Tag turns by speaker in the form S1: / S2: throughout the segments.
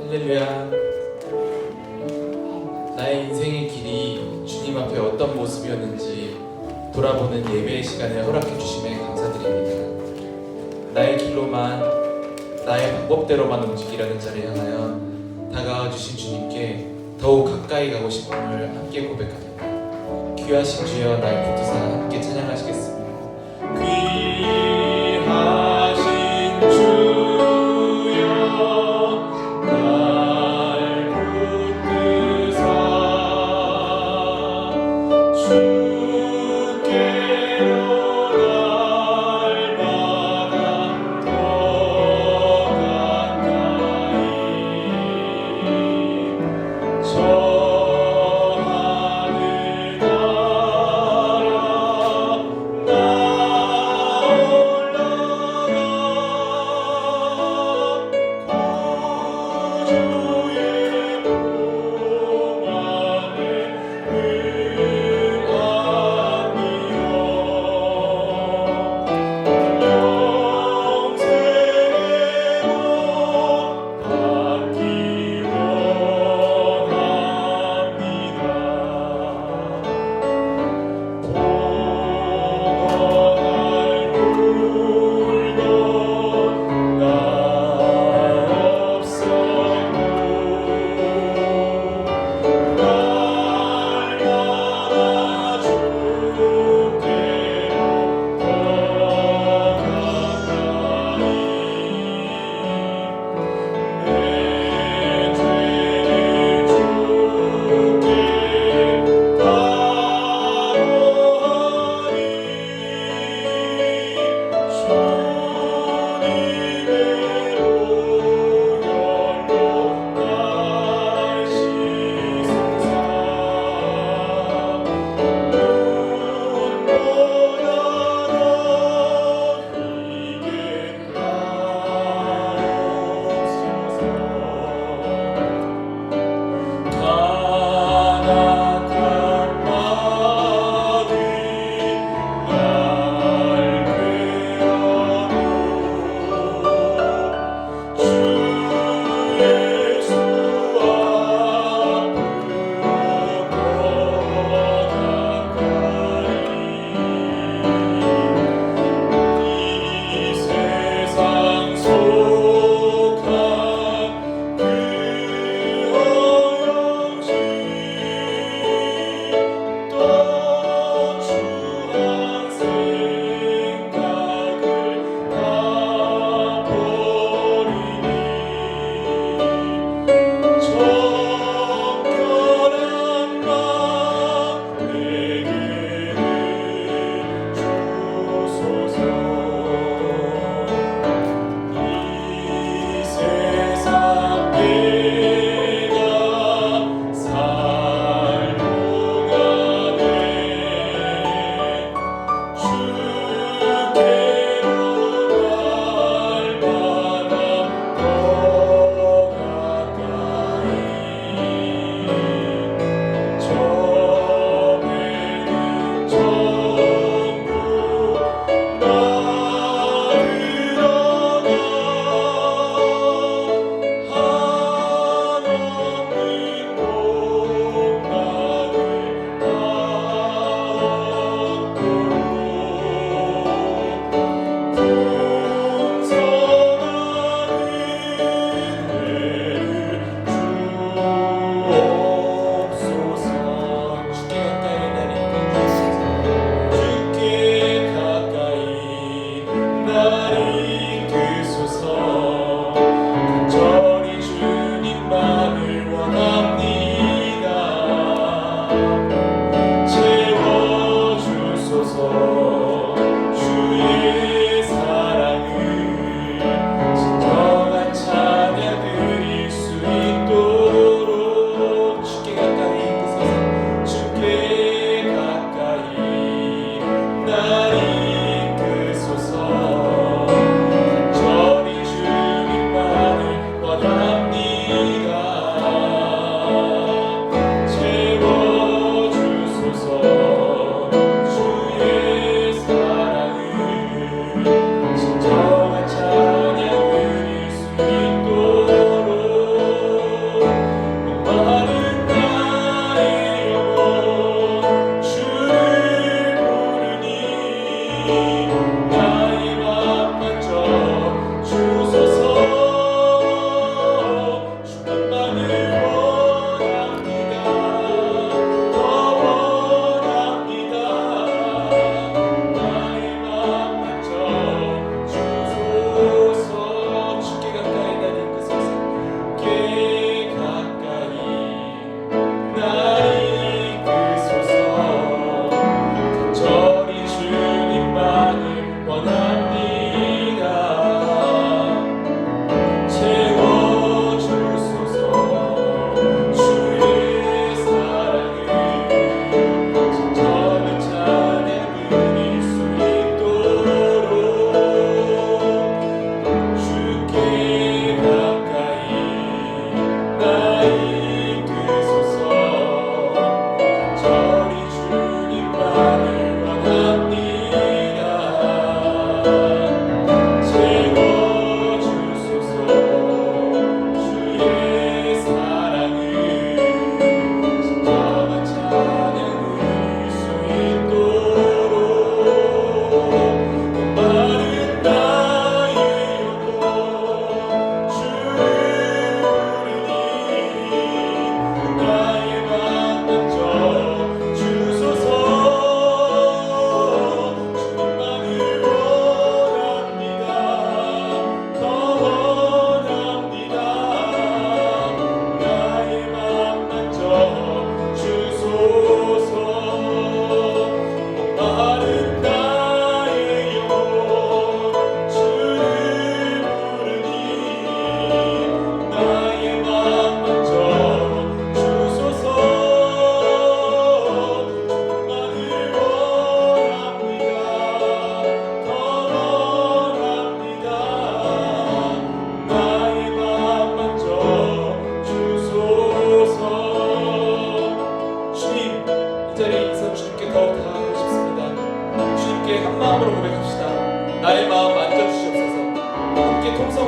S1: 할렐루야. 나의 인생의 길이 주님 앞에 어떤 모습이었는지 돌아보는 예배의 시간을 허락해 주심에 감사드립니다. 나의 길로만, 나의 방법대로만 움직이려는 자를 향하여 다가와 주신 주님께 더욱 가까이 가고 싶음을 함께 고백합니다. 귀하신 주여, 날 붙드사 함께 찬양하시겠습니다. 귀하신 주여, 날 붙드사 주께로 날 받아 더 가까이 저 하늘 나라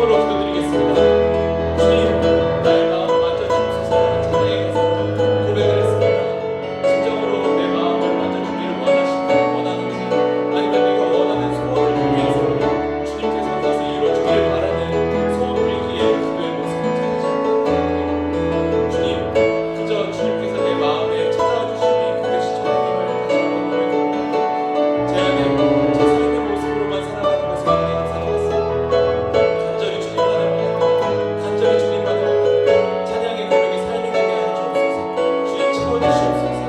S1: 통성으로 기도드리겠습니다. 주님, 나의 마음을 만져주옵소서라는 찬양의 가사로 고백을 했습니다. 진정으로 내 마음을 만져주기를 원하는지, 아니면 내가 원하는 소원을 위해서 주님께서 그것을 이루어주기를 바라는 소원을 위해 기도의 모습을 찾으십니다. 주님, 그저 주님께서 내 마음에 찾아와 주심이 그것이 전부임을 다시 한번 고백합니다. 제 안에 제 삶의 모습으로만 살아가는 것을 위해 살아왔습니다. 간절히 주님 바라봅니다. 간절히 주님 바라봅니다. 찬양의 고백이 삶이 되게 하여 주옵소서. 주님 채워주시옵소서.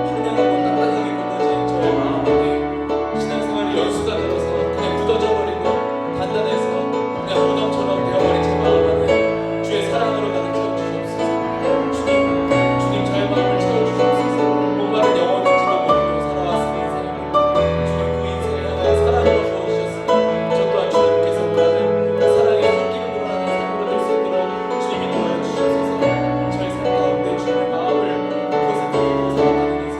S1: 찬양하고 따뜻하게 굳어진 저의 마음 안에 신앙생활이 연수가 되어서 그냥 굳어져 버리고 단단해서 그냥 무덤처럼 되어버린 제 마음 안에 주의 사랑으로 가득 채워주시옵소서. 주님 저의 마음을 채워주시옵소서. 목마른 영혼인지도 모르고 살아왔은 인생입니다. 주님 그 인생을 향하여 사랑으로 부어주셨으니 저 또한 주님께서 원하는 그 사랑의 향기를 드러나는 삶으로 될 수 있도록 주님이 도와주시옵소서. 저의 삶 가운데 주님의 마음을 그것을 느끼고 살아가는 인생,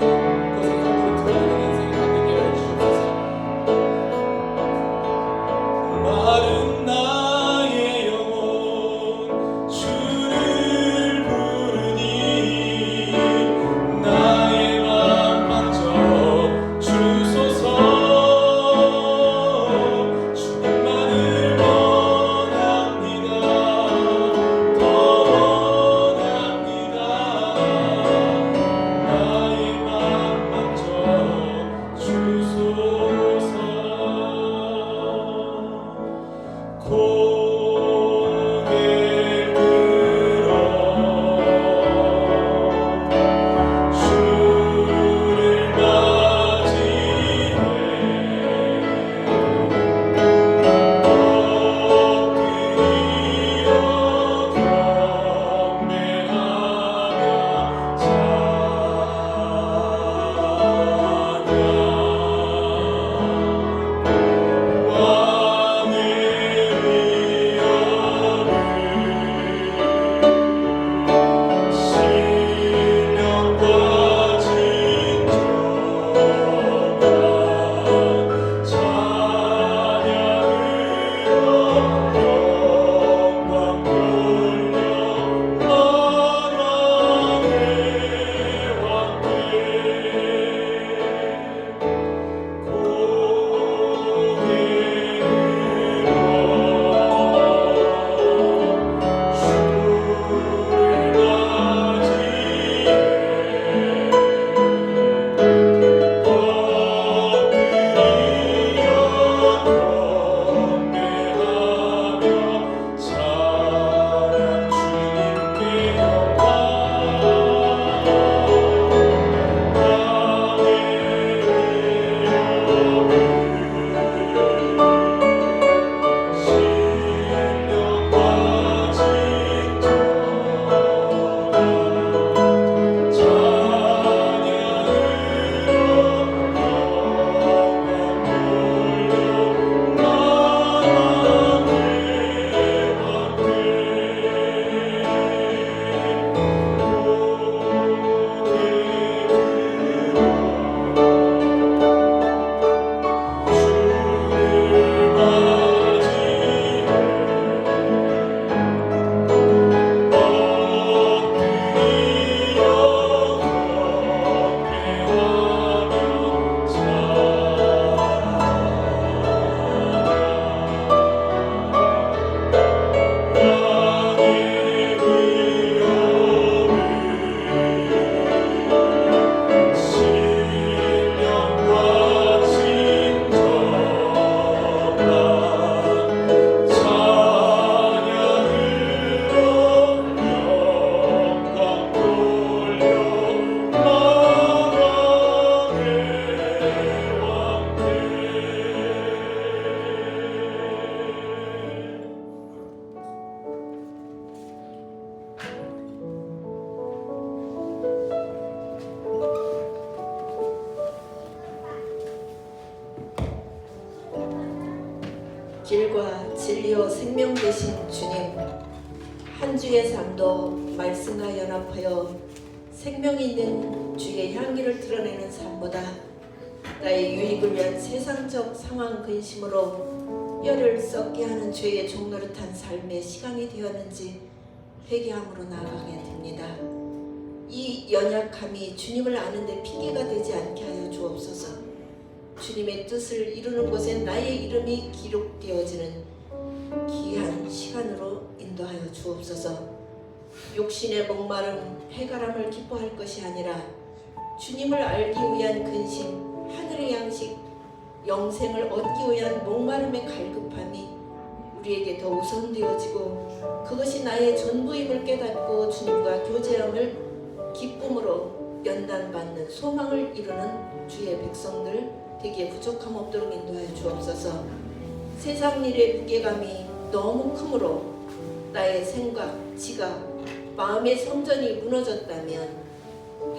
S1: 그것을 함부로 드러내는 인생이 바뀌게 하여 주시옵소서. 마른 나의 영혼 주를 부르니 나의 맘 만져 주소서. 주님만을 원합니다. 더 원합니다. 나의 맘 만져 주소서. 고개 들어 주를 맞이해 엎드려 경배하며 찬양 왕의 신령과 진정한 찬양으로 영광 돌려 만왕의 왕께 고개
S2: 길과 진리요 생명 되신 주님, 한 주의 삶도 말씀과 연합하여 생명 있는 주의 향기를 드러내는 삶보다 나의 유익을 위한 세상적 상황 근심으로 뼈를 썩게 하는 죄의 종노릇한 삶의 시간이 되었는지 회개함으로 나아가게 됩니다. 이 연약함이 주님을 아는데 핑계가 되지 않게 하여 주옵소서. 주님의 뜻을 이루는 곳에 나의 이름이 기록되어지는 귀한 시간으로 인도하여 주옵소서. 욕심의 목마름, 해가람을 기뻐할 것이 아니라 주님을 알기 위한 근심, 하늘의 양식, 영생을 얻기 위한 목마름의 갈급함이 우리에게 더 우선되어지고 그것이 나의 전부임을 깨닫고 주님과 교제함을 기쁨으로 연단받는 소망을 이루는 주의 백성들 되기에 부족함 없도록 인도하여 주옵소서. 세상 일의 무게감이 너무 크므로 나의 생각, 지각, 마음의 성전이 무너졌다면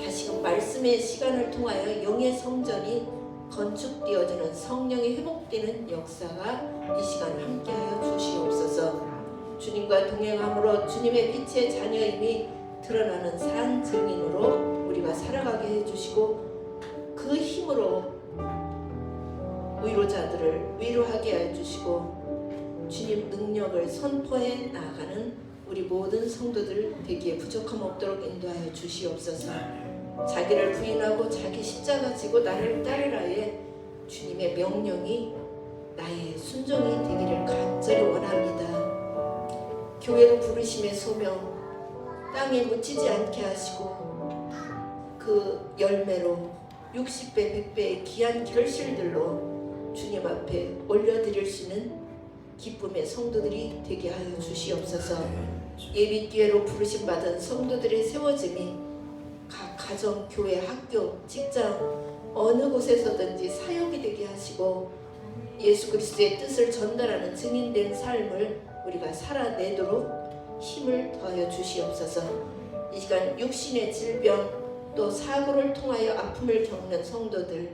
S2: 다시금 말씀의 시간을 통하여 영의 성전이 건축되어지는 성령이 회복되는 역사가 이 시간 함께하여 주시옵소서. 주님과 동행함으로 주님의 빛의 자녀임이 드러나는 산 증인으로 우리가 살아가게 해주시고 그 힘으로 위로자들을 위로하게 해주시고 주님 능력을 선포해 나아가는 우리 모든 성도들 되기에 부족함 없도록 인도하여 주시옵소서. 자기를 부인하고 자기 십자가 지고 나를 따르라의 주님의 명령이 나의 순종이 되기를 간절히 원합니다. 교회로 부르심의 소명 땅에 묻히지 않게 하시고 그 열매로 60배 100배의 귀한 결실들로 주님 앞에 올려드릴 수 있는 기쁨의 성도들이 되게 하여 주시옵소서. 예비기회로 부르심 받은 성도들의 세워짐이 각 가정, 교회, 학교, 직장 어느 곳에서든지 사역이 되게 하시고 예수 그리스도의 뜻을 전달하는 증인된 삶을 우리가 살아내도록 힘을 더하여 주시옵소서. 이 시간 육신의 질병 또 사고를 통하여 아픔을 겪는 성도들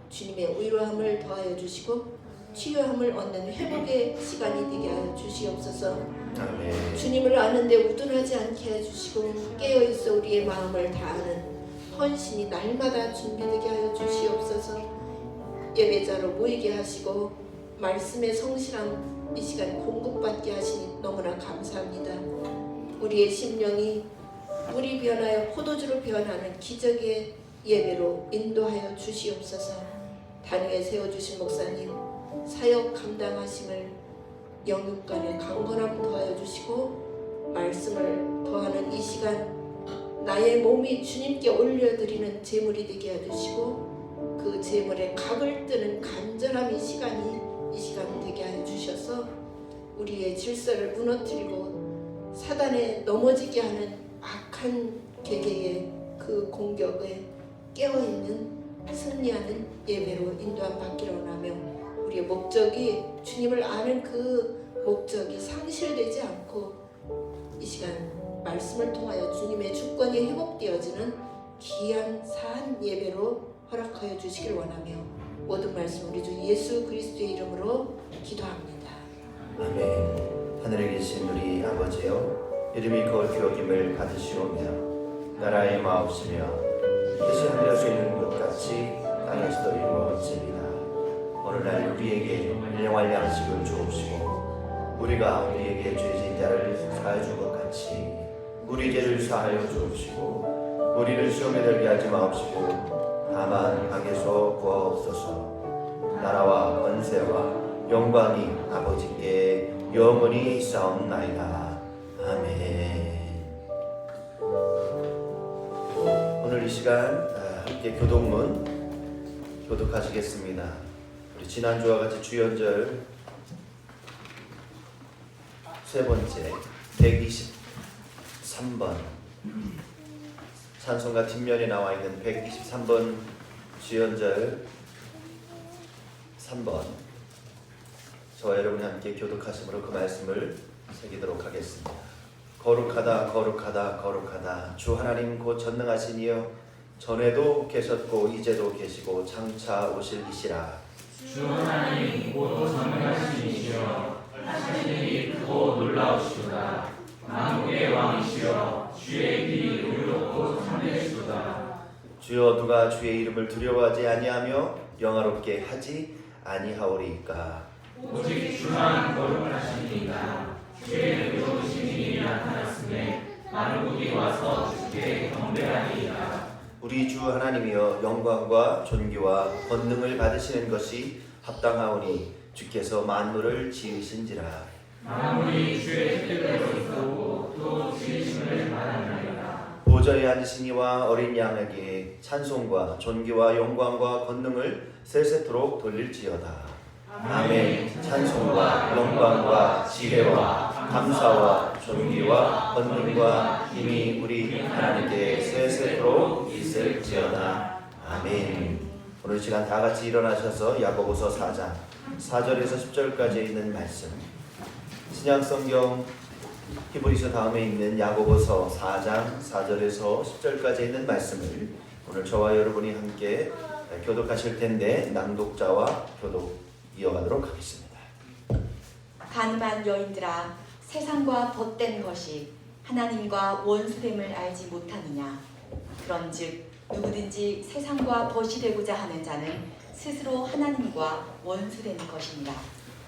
S2: 주님의 위로함을 더하여 주시고 치유함을 얻는 회복의 시간이 되게 하여 주시옵소서.
S3: 아멘.
S2: 주님을 아는데 우둔하지 않게 해주시고 깨어있어 우리의 마음을 다하는 헌신이 날마다 준비되게 하여 주시옵소서. 예배자로 모이게 하시고 말씀의 성실함 이 시간 공급받게 하시니 너무나 감사합니다. 우리의 심령이 물이 변하여 포도주로 변하는 기적의 예배로 인도하여 주시옵소서. 단위에 세워주신 목사님 사역 감당하심을 영육간의 강건함 더하여 주시고 말씀을 더하는 이 시간 나의 몸이 주님께 올려드리는 제물이 되게 해주시고 그 제물에 각을 뜨는 간절함 이 시간이 이 시간 되게 하여 주셔서 우리의 질서를 무너뜨리고 사단에 넘어지게 하는 악한 계계의 그 공격에 깨어있는 승리하는 예배로 인도함 받기를 원하며 우리의 목적이 주님을 아는 그 목적이 상실되지 않고 이 시간 말씀을 통하여 주님의 주권이 회복되어지는 귀한 산 예배로 허락하여 주시길 원하며 모든 말씀 우리 주 예수 그리스도의 이름으로 기도합니다.
S3: 아멘. 하늘에 계신 우리 아버지여 이름이 거룩히 여김을 받으시오며 나라의 마옵시며 뜻이 하늘에서 이루는 것 같이 땅에서도 이루어지리라. 오늘날 우리에게 일용할 양식을 주옵시고 우리가 우리에게 죄진 자를 사하여 준 것 같이 우리 죄를 사하여 주옵시고 우리를 시험에 들게 하지 마옵시고 다만 악에서 구하옵소서. 나라와 권세와 영광이 아버지께 영원히 싸움나이다. 아멘. 오늘 이 시간 함께 교독문 교독하시겠습니다. 우리 지난주와 같이 주연절 세 번째 123번 찬송가 뒷면에 나와 있는 123번 주연절 3번 저와 여러분이 함께 교독하심으로 그 말씀을 새기도록 하겠습니다. 거룩하다 거룩하다 거룩하다 주 하나님 곧 전능하신 이여 전에도 계셨고 이제도 계시고 장차 오실 이시라.
S4: 주 하나님 곧 전능하신 이시여 하시는 일이 크고 놀라우시도다. 만국의 왕이시여 주의 길이 의롭고 참되시도다.
S3: 주여 누가 주의 이름을 두려워하지 아니하며 영화롭게 하지 아니하오리이까.
S4: 오직 주만 거룩하시니이다. 주의 의로우신 이이 나타났음에 만국이 와서 주께 경배하니이다.
S3: 우리 주 하나님이여 영광과 존귀와 권능을 받으시는 것이 합당하오니 주께서 만물을 지으신지라.
S4: 만물이 주의 뜻대로 있고 또 지으심을 말하나이다.
S3: 보좌에 앉으신 이와 어린 양에게 찬송과 존귀와 영광과 권능을 세세토록 돌릴지어다. 아멘. 찬송과 영광과 지혜와 감사와 존귀와 권능과 힘이 우리 하나님께 세세토록 있을지어다. 아멘. 오늘 시간 다 같이 일어나셔서 야고보서 4장 4절에서 10절까지 있는 말씀, 신약성경 히브리서 다음에 있는 야고보서 4장 4절에서 10절까지 있는 말씀을 오늘 저와 여러분이 함께 교독하실 텐데 낭독자와 교독 이어가도록 하겠습니다.
S5: 가늠한 여인들아, 세상과 벗된 것이 하나님과 원수됨을 알지 못하느냐. 그런즉 누구든지 세상과 벗이 되고자 하는 자는 스스로 하나님과 원수된 것이니라.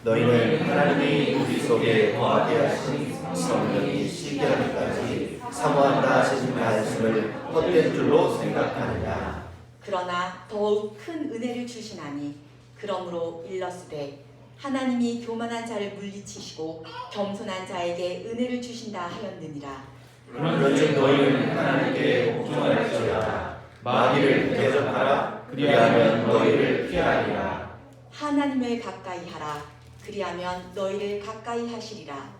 S3: 너희는 하나님이 우리 속에 거하게 하신 성령이 시기하기까지 사모한다 하신 말씀을 헛된 줄로 생각하느냐.
S5: 그러나 더욱 큰 은혜를 주시나니 그러므로 일렀으되 하나님이 교만한 자를 물리치시고 겸손한 자에게 은혜를 주신다 하였느니라.
S3: 그런즉 너희는 하나님께 복종할지어다. 마귀를 대적하라. 그리하면 너희를 피하리라.
S5: 하나님을 가까이 하라. 그리하면 너희를 가까이 하시리라.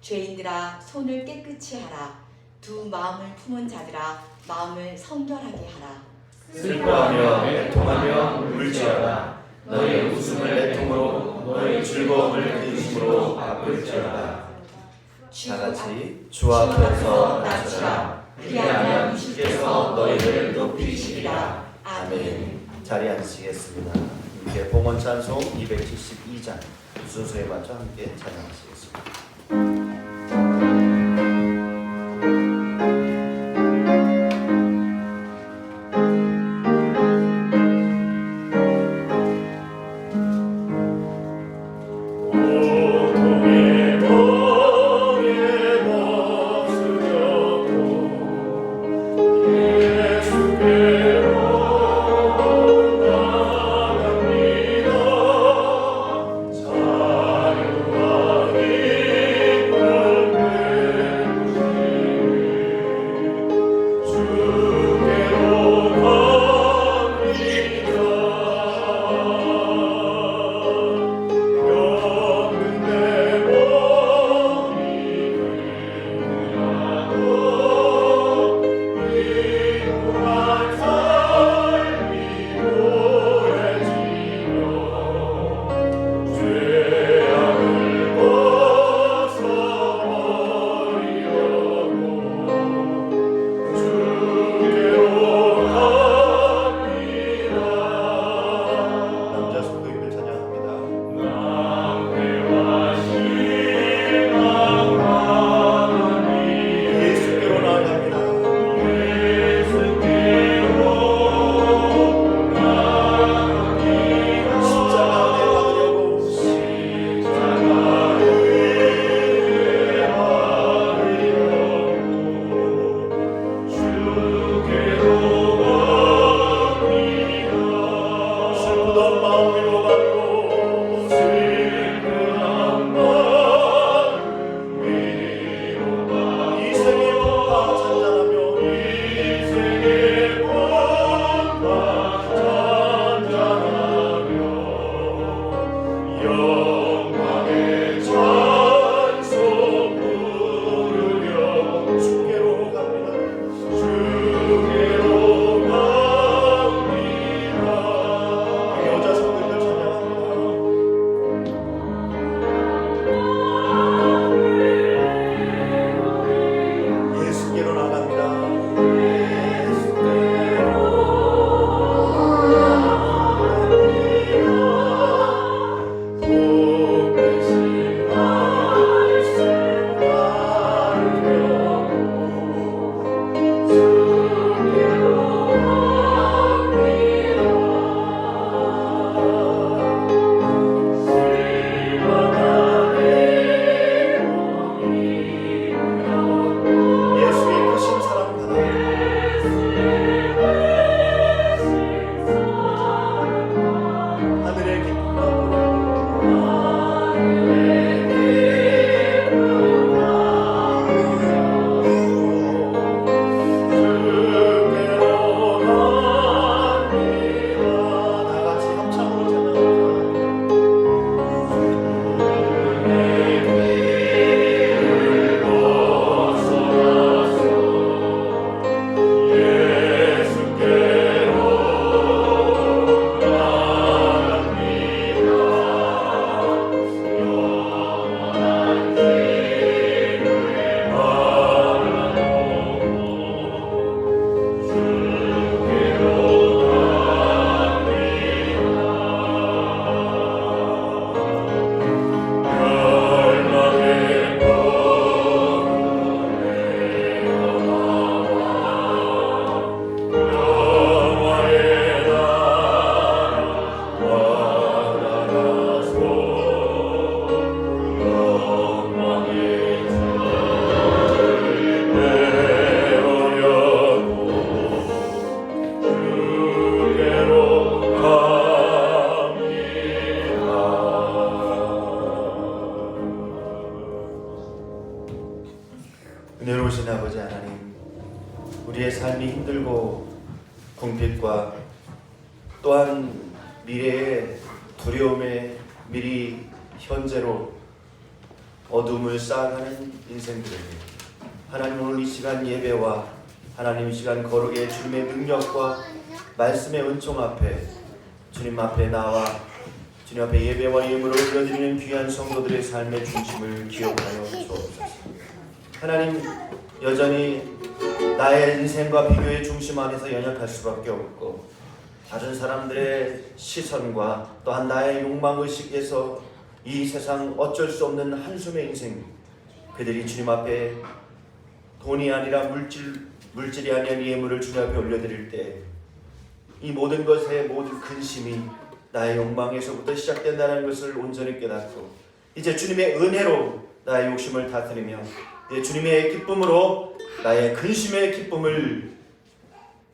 S5: 죄인들아, 손을 깨끗이 하라. 두 마음을 품은 자들아, 마음을 성결하게 하라.
S3: 슬퍼하며 애통하며 울지어다. 너희의 웃음을 애통으로 너희 즐거움을 근심으로 바꿀지어다. 다 같이 주 앞에서 낮추라. 그리하면 주께서 너희를 높이시리라. 아멘. 자리에 앉으시겠습니다. 함께 봉헌 찬송 272장 순서에 맞춰 함께 찬양하시겠습니다.
S6: 자유하게
S3: 은혜로우신 아버지 하나님, 우리의 삶이 힘들고 궁핍과 또한 미래의 두려움에 미리 현재로 어둠을 쌓아가는 인생들에게 하나님 오늘 이 시간 예배와 하나님 이 시간 거룩의 주님의 능력과 말씀의 은총 앞에 주님 앞에 나와 주님 앞에 예배와 예물을 올려드리는 귀한 성도들의 삶의 중심을 기억하여 주옵소서. 하나님, 여전히 나의 인생과 비교의 중심 안에서 연약할 수밖에 없고 다른 사람들의 시선과 또한 나의 욕망의식에서 이 세상 어쩔 수 없는 한숨의 인생, 그들이 주님 앞에 돈이 아니라 물질이 아니라 예물을 주님 앞에 올려드릴 때 이 모든 것의 모든 근심이 나의 욕망에서부터 시작된다는 것을 온전히 깨닫고 이제 주님의 은혜로 나의 욕심을 다스리며 이제 주님의 기쁨으로 나의 근심의 기쁨을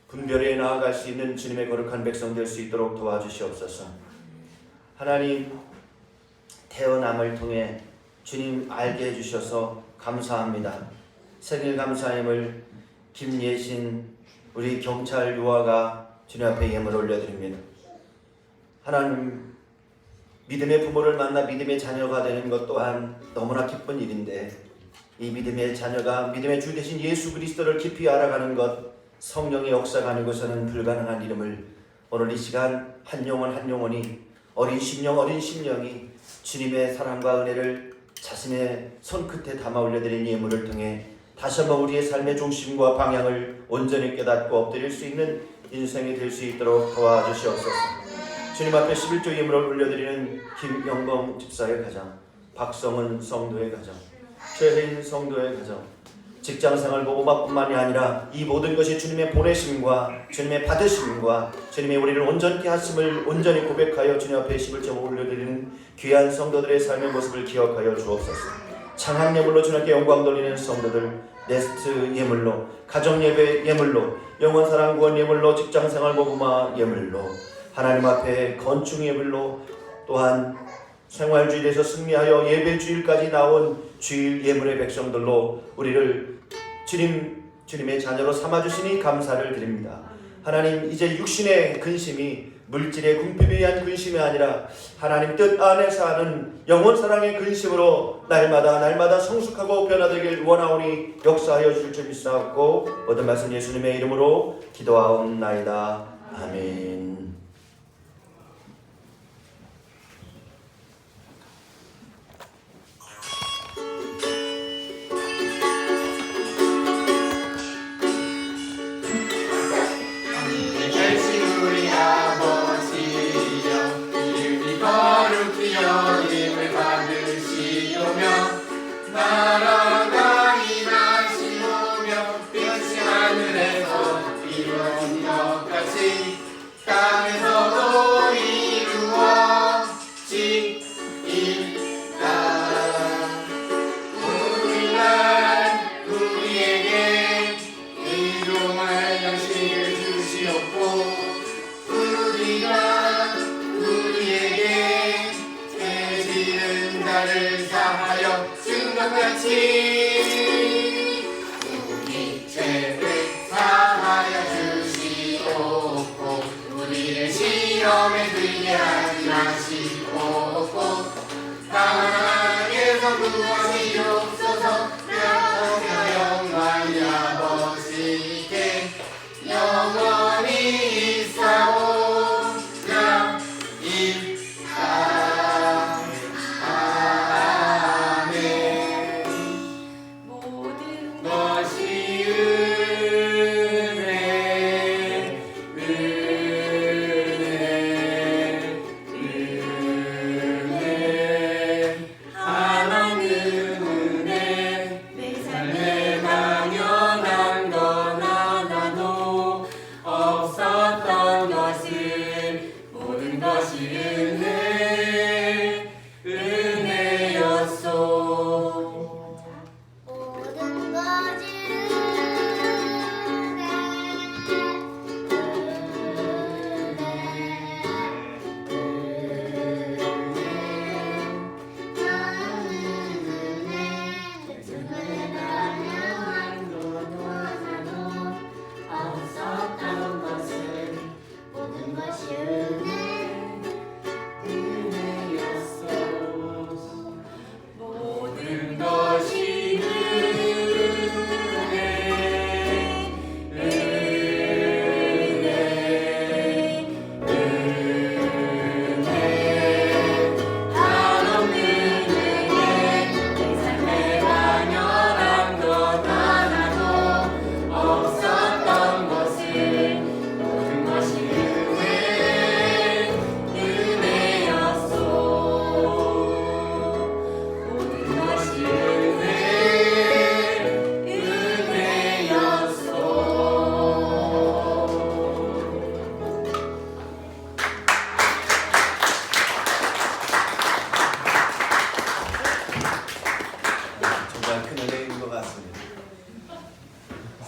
S3: 분별해 나아갈 수 있는 주님의 거룩한 백성 될 수 있도록 도와주시옵소서. 하나님, 태어남을 통해 주님 알게 해주셔서 감사합니다. 생일 감사임을 김예신 우리 경찰 유아가 주님 앞에 예물 올려드립니다. 하나님, 믿음의 부모를 만나 믿음의 자녀가 되는 것 또한 너무나 기쁜 일인데 이 믿음의 자녀가 믿음의 주 되신 예수 그리스도를 깊이 알아가는 것, 성령의 역사가 아니고서는 불가능한 이름을 오늘 이 시간 한 영혼 한 영혼이 어린 심령이 주님의 사랑과 은혜를 자신의 손끝에 담아 올려드린 예물을 통해 다시 한번 우리의 삶의 중심과 방향을 온전히 깨닫고 엎드릴 수 있는 인생이 될 수 있도록 도와주시옵소서. 주님 앞에 11조 예물을 올려드리는 김영범 집사의 가정, 박성은 성도의 가정, 최혜인 성도의 가정, 직장생활 모범만이 아니라 이 모든 것이 주님의 보내심과 주님의 받으심과 주님의 우리를 온전케 하심을 온전히 고백하여 주님 앞에 11조 올려드리는 귀한 성도들의 삶의 모습을 기억하여 주옵소서. 창한 예물로 주님께 영광 돌리는 성도들, 네스트 예물로, 가정 예배 예물로, 영원 사랑 구원 예물로, 직장생활 모범화 예물로, 하나님 앞에 건축 예물로, 또한 생활주일에서 승리하여 예배주일까지 나온 주일 예물의 백성들로 우리를 주님의 자녀로 삼아주시니 감사를 드립니다. 하나님, 이제 육신의 근심이 물질의 궁핍에 의한 근심이 아니라 하나님 뜻 안에서 하는 영원 사랑의 근심으로 날마다 성숙하고 변화되길 원하오니 역사하여 주실 줄 믿사옵고 모든 말씀 예수님의 이름으로 기도하옵나이다. 아멘.
S4: 우리 죄를 사하여 주시옵고 우리를 시험에 들게 하지 마시옵고 강하게서 구하시옵소서. 영원히 아버지께 영원히 있사옵나이다.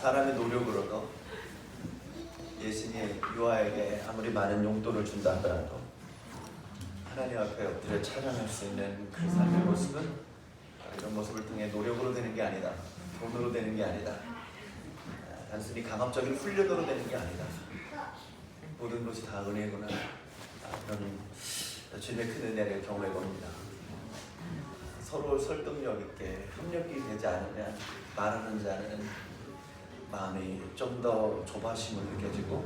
S3: 사람의 노력으로도 예수님이 요아에게 아무리 많은 용돈을 준다 하더라도 하나님 앞에 엎드려 찬양할 수 있는 그 삶의 모습은 이런 모습을 통해 노력으로 되는 게 아니다. 돈으로 되는 게 아니다. 단순히 강압적인 훈련으로 되는 게 아니다. 모든 것이 다 은혜구나. 그런 주님의 큰 은혜를 경험해 봅니다. 서로 설득력 있게 협력이 되지 않으면 말하는 자는 마음이 좀 더 조바심을 느껴지고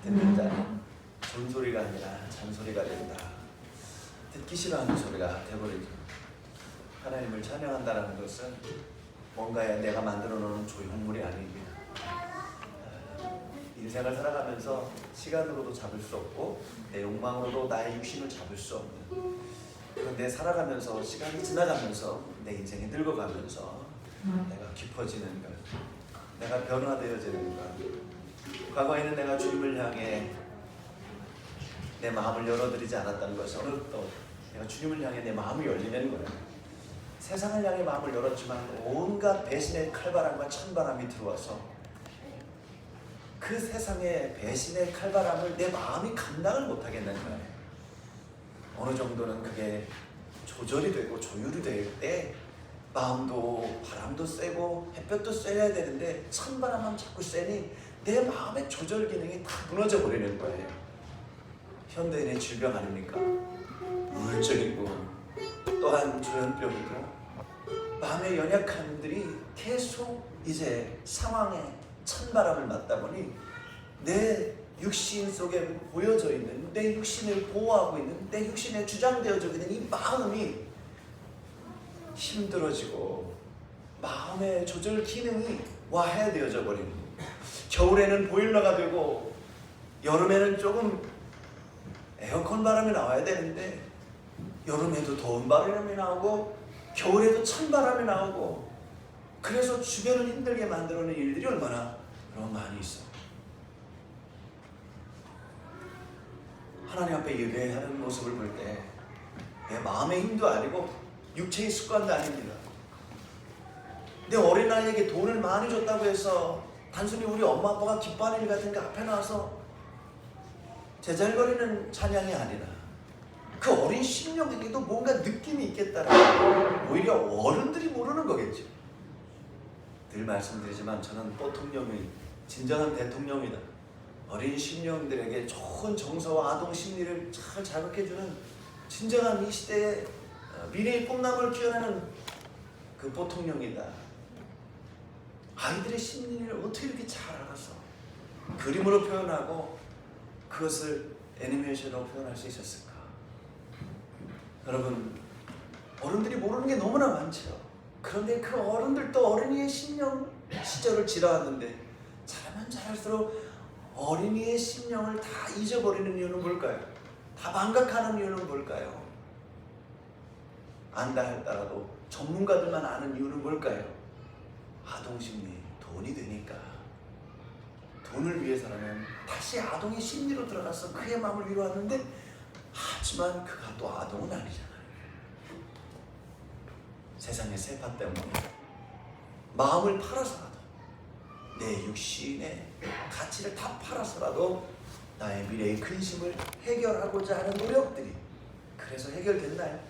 S3: 듣는 자는 존소리가 아니라 잔소리가 된다. 듣기 싫어하는 소리가 되버리죠. 하나님을 찬양한다는 것은 뭔가에 내가 만들어 놓은 조형물이 아닙니다. 인생을 살아가면서 시간으로도 잡을 수 없고 내 욕망으로도 나의 육신을 잡을 수 없는, 그런데 살아가면서 시간이 지나가면서 내 인생이 늙어가면서 내가 깊어지는 것, 내가 변화되어지는 것, 과거에는 내가 주님을 향해 내 마음을 열어드리지 않았다는 것이 어느덧 내가 주님을 향해 내 마음이 열리는 거예요. 세상을 향해 마음을 열었지만 온갖 배신의 칼바람과 찬바람이 들어와서 그 세상의 배신의 칼바람을 내 마음이 감당을 못하겠는 거예요. 어느 정도는 그게 조절이 되고 조율이 될 때 마음도 바람도 세고 햇볕도 쐬야 되는데 찬바람만 자꾸 쐬니 내 마음의 조절 기능이 다 무너져 버리는 거예요. 현대인의 질병 아닙니까? 우울증이고 또한 조현병이고 마음의 연약함들이 계속 이제 상황에 찬바람을 맞다 보니 내 육신 속에 보여져 있는, 내 육신을 보호하고 있는, 내 육신에 주장되어져 있는 이 마음이 힘들어지고 마음의 조절 기능이 와해되어져 버리는 거예요. 겨울에는 보일러가 되고 여름에는 조금 에어컨 바람이 나와야 되는데 여름에도 더운 바람이 나오고 겨울에도 찬 바람이 나오고, 그래서 주변을 힘들게 만들어내는 일들이 얼마나 많이 있어. 하나님 앞에 예배하는 모습을 볼 때 내 마음의 힘도 아니고 육체의 습관도 아닙니다. 내 어린 나이에게 돈을 많이 줬다고 해서 단순히 우리 엄마 아빠가 기뻐하는 일 같은 거 앞에 나와서 제잘거리는 찬양이 아니라 그 어린 심령에게도 뭔가 느낌이 있겠다라고 오히려 어른들이 모르는 거겠죠. 늘 말씀드리지만 저는 보통령이 진정한 대통령이다. 어린 심령들에게 좋은 정서와 아동 심리를 잘 자극해주는 진정한 이 시대의 미래의 꿈나무를 키워내는 그 보통령이다. 아이들의 심리를 어떻게 이렇게 잘 알아서 그림으로 표현하고 그것을 애니메이션으로 표현할 수 있었을까? 여러분, 어른들이 모르는 게 너무나 많죠. 그런데 그 어른들도 어린이의 심령 시절을 지나왔는데 자라면 자랄수록 어린이의 심령을 다 잊어버리는 이유는 뭘까요? 다 망각하는 이유는 뭘까요? 안다 할지라도 전문가들만 아는 이유는 뭘까요? 아동심리, 돈이 되니까. 돈을 위해서라면 다시 아동의 심리로 들어가서 그의 마음을 위로하는데, 하지만 그가 또 아동은 아니잖아요. 세상의 세파 때문에 마음을 팔아서라도 내 육신의 가치를 다 팔아서라도 나의 미래의 근심을 해결하고자 하는 노력들이, 그래서 해결됐나요?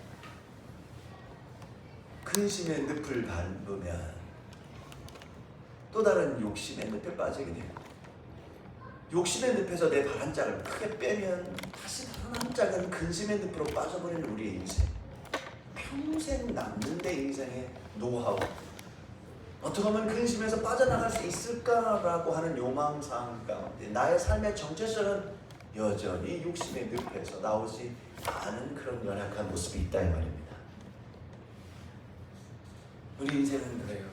S3: 근심의 늪을 밟으면 또 다른 욕심의 늪에 빠지게 됩니다. 욕심의 늪에서 내 발 한 짝을 크게 빼면 다시 다른 한 짝은 근심의 늪으로 빠져버리는 우리의 인생, 평생 남는 내 인생의 노하우, 어떻게 하면 근심에서 빠져나갈 수 있을까라고 하는 요망사항 가운데 나의 삶의 정체성은 여전히 욕심의 늪에서 나오지 않은 그런 연약한 모습이 있다 이 말입니다. 우리 인생은 그래요.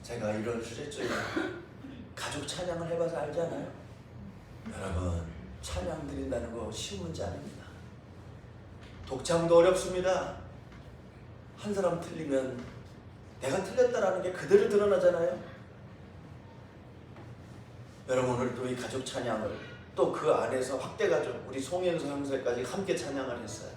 S3: 제가 이런 주제쯤에 가족 찬양을 해봐서 알잖아요. 여러분, 찬양 드린다는 거 쉬운 문제 아닙니다. 독창도 어렵습니다. 한 사람 틀리면 내가 틀렸다라는 게 그대로 드러나잖아요. 여러분, 오늘 또 이 가족 찬양을 또 그 안에서 확대 가족 우리 송현수 형제까지 함께 찬양을 했어요.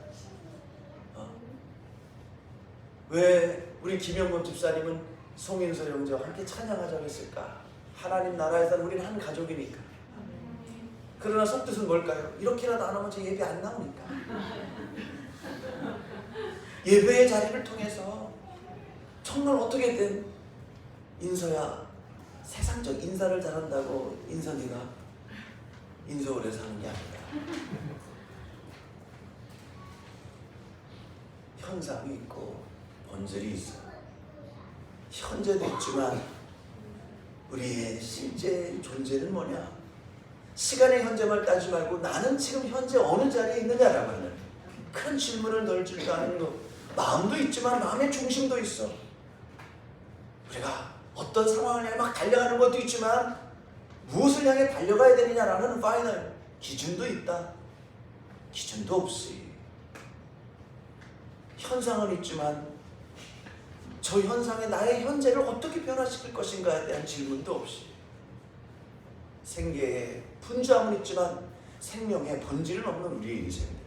S3: 왜 우리 김영범 집사님은 송인서 형제와 함께 찬양하자고 했을까? 하나님 나라에서는 우리는 한 가족이니까. 그러나 속뜻은 뭘까요? 이렇게라도 안 하면 저 예배 안 나오니까. 예배의 자리를 통해서 정말 어떻게든 인서야 세상적 인사를 잘한다고 인선이가 인서울에서 하는 게 아니라 현상이 있고 본질이 있어. 현재도 있지만 우리의 실제 존재는 뭐냐? 시간의 현재만 따지지 말고 나는 지금 현재 어느 자리에 있느냐라고 하는 그런 질문을 널 줄도 아는 거. 마음도 있지만 마음의 중심도 있어. 우리가 어떤 상황을 향해 막 달려가는 것도 있지만 무엇을 향해 달려가야 되느냐라는 파이널 기준도 있다. 기준도 없이 현상은 있지만 저 현상에 나의 현재를 어떻게 변화시킬 것인가에 대한 질문도 없이 생계에 분주함은 있지만 생명의 본질은 없는 우리의 인생입니다.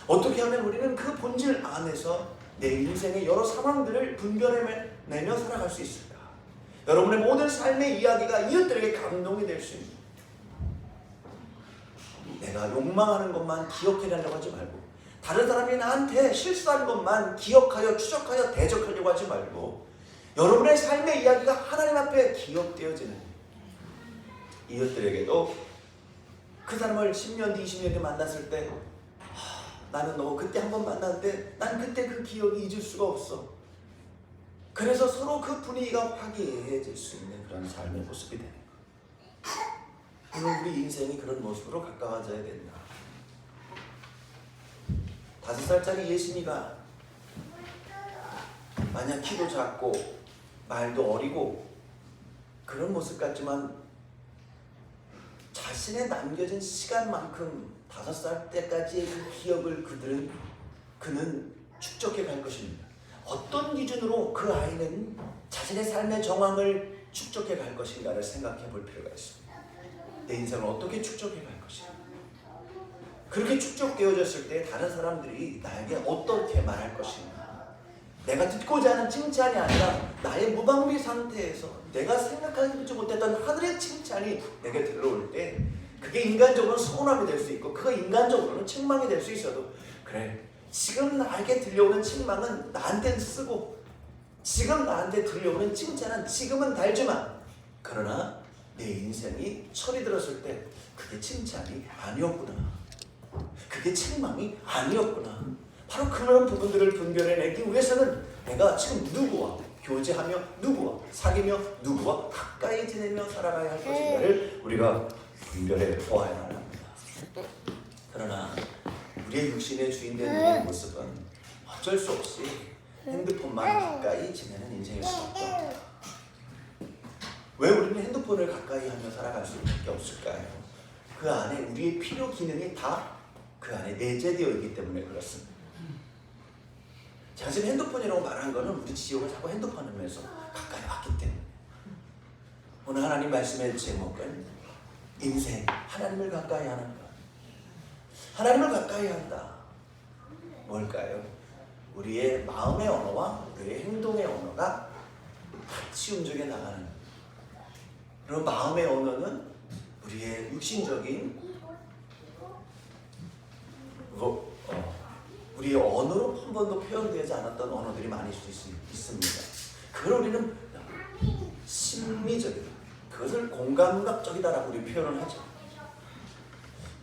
S3: 어떻게 하면 우리는 그 본질 안에서 내 인생의 여러 상황들을 분별해내며 살아갈 수 있을까? 여러분의 모든 삶의 이야기가 이웃들에게 감동이 될 수 있는, 내가 욕망하는 것만 기억해내려고 하지 말고 다른 사람이 나한테 실수한 것만 기억하여 추적하여 대적하려고 하지 말고 여러분의 삶의 이야기가 하나님 앞에 기억되어지는, 이웃들에게도 그 사람을 10년 뒤 20년 뒤 만났을 때 나는 너 그때 한번 만났는데 난 그때 그 기억이 잊을 수가 없어. 그래서 서로 그 분위기가 화기애애해질 수 있는 그런 삶의 모습이 되는 거예요. 오늘 우리 인생이 그런 모습으로 가까워져야 된다. 5살짜리 예신이가 만약 키도 작고 말도 어리고 그런 모습 같지만 자신의 남겨진 시간만큼 5살 때까지의 그 기억을 그는 축적해 갈 것입니다. 어떤 기준으로 그 아이는 자신의 삶의 정황을 축적해 갈 것인가를 생각해 볼 필요가 있습니다. 내 인생을 어떻게 축적해 갈 것인가. 그렇게 축적되어졌을 때 다른 사람들이 나에게 어떻게 말할 것인가. 내가 듣고자 하는 칭찬이 아니라 나의 무방비 상태에서 내가 생각하지 못했던 하늘의 칭찬이 내게 들어올 때 그게 인간적으로는 서운함이 될 수 있고 그거 인간적으로는 책망이 될 수 있어도 그래, 지금 나에게 들려오는 책망은 나한테는 쓰고 지금 나한테 들려오는 칭찬은 지금은 달지만 그러나 내 인생이 철이 들었을 때 그게 칭찬이 아니었구나, 그게 책망이 아니었구나. 바로 그런 부분들을 분별해내기 위해서는 내가 지금 누구와 교제하며 누구와 사귀며 누구와 가까이 지내며 살아가야 할 것인가를 우리가 분별해 보아야 합니다. 그러나 우리의 육신의 주인된 우리의 모습은 어쩔 수 없이 핸드폰만 가까이 지내는 인생일 수밖에 없다. 왜 우리는 핸드폰을 가까이 하며 살아갈 수밖에 없을까요? 그 안에 우리의 필요 기능이 다 그 안에 내재되어 있기 때문에 그렇습니다. 제가 지금 핸드폰이라고 말한 거는 우리 지옥을 자꾸 핸드폰 하면서 가까이 왔기 때문에. 오늘 하나님 말씀의 제목은 인생, 하나님을 가까이 하는 것. 하나님을 가까이 한다. 뭘까요? 우리의 마음의 언어와 우리의 행동의 언어가 같이 움직여 나가는 것. 그리고 마음의 언어는 우리의 육신적인 우리의 언어로 한 번도 표현되지 않았던 언어들이 많을 수 있습니다. 그걸 우리는 심미적이다, 그것을 공감각적이다라고 우리 표현을 하죠.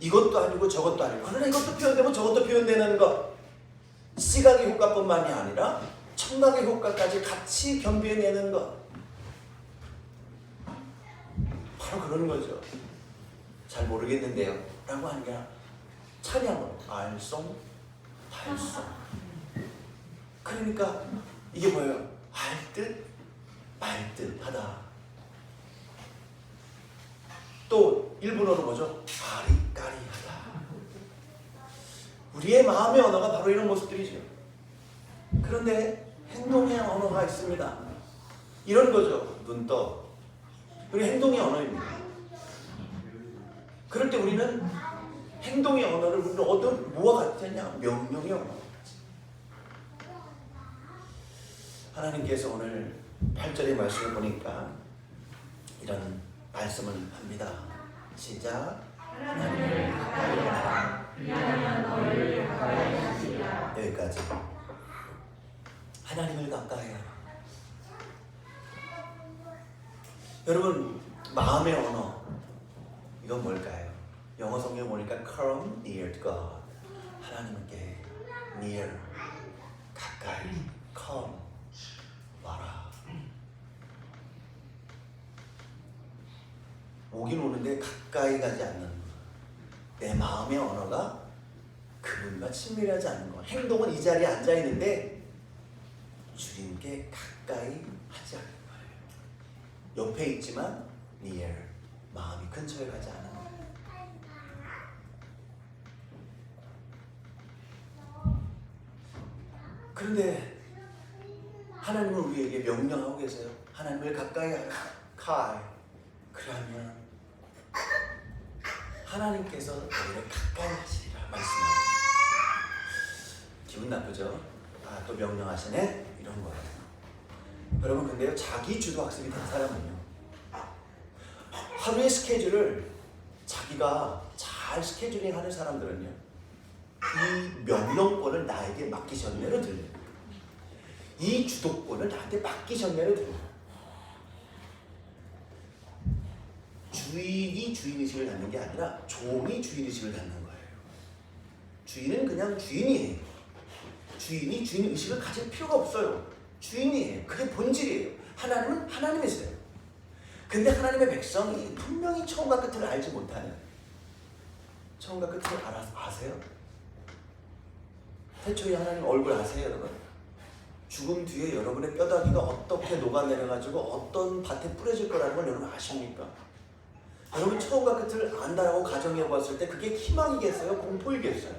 S3: 이것도 아니고 저것도 아니고, 그러나 이것도 표현되고 저것도 표현되는 것, 시각의 효과뿐만이 아니라 청각의 효과까지 같이 겸비해내는 것, 바로 그런 거죠. 잘 모르겠는데요 라고 하는 게 아니라 찬양으로 알송 달송. 그러니까 이게 뭐예요? 알듯 말듯하다. 또 일본어로 뭐죠? 아리까리하다. 우리의 마음의 언어가 바로 이런 모습들이죠. 그런데 행동의 언어가 있습니다. 이런 거죠. 눈떠. 그게 행동의 언어입니다. 그럴 때 우리는 행동의 언어를 우리는 어떤 뭐와 같았냐? 명령의 언어. 하나님께서 오늘 8절의 말씀을 보니까 이런 말씀을 합니다. 시작. 하나님을 가까이 하라. 그리하면 너를 가까이 하시리라. 여기까지. 하나님을 가까이 하라. 여러분, 마음의 언어 이건 뭘까요? 영어 성경 보니까 come near to God. 하나님께 near, 가까이, come, 와라. 오긴 오는데 가까이 가지 않는 것. 내 마음의 언어가 그분과 친밀하지 않는 것. 행동은 이 자리에 앉아 있는데 주님께 가까이 하지 않는 거예요. 옆에 있지만 near, 마음이 근처에 가지 않는 거예요. 그런데 하나님은 우리에게 명령하고 계세요. 하나님을 가까이 하라. 그러면 하나님께서 너희를 가까이 하시리라 말씀하세요. 기분 나쁘죠? 또 명령하시네? 이런 거예요. 여러분, 근데요, 자기 주도 학습이 된 사람은요, 하루의 스케줄을 자기가 잘 스케줄링 하는 사람들은요, 이 명령권을 나에게 맡기셨네로 들려요. 이 주도권을 나한테 맡기셨네로 들려요. 주인이 주인의식을 갖는 게 아니라 종이 주인의식을 갖는 거예요. 주인은 그냥 주인이에요. 주인이 주인의식을 가질 필요가 없어요. 주인이에요. 그게 본질이에요. 하나님은 하나님이세요. 근데 하나님의 백성이 분명히 처음과 끝을 알지 못하는, 처음과 끝을 아세요? 태초에 하나님 얼굴 아세요, 여러분? 죽음 뒤에 여러분의 뼈다귀가 어떻게 녹아내려가지고 어떤 밭에 뿌려질 거라는 걸 여러분 아십니까? 여러분, 처음과 끝을 안다라고 가정해봤을 때 그게 희망이겠어요? 공포이겠어요?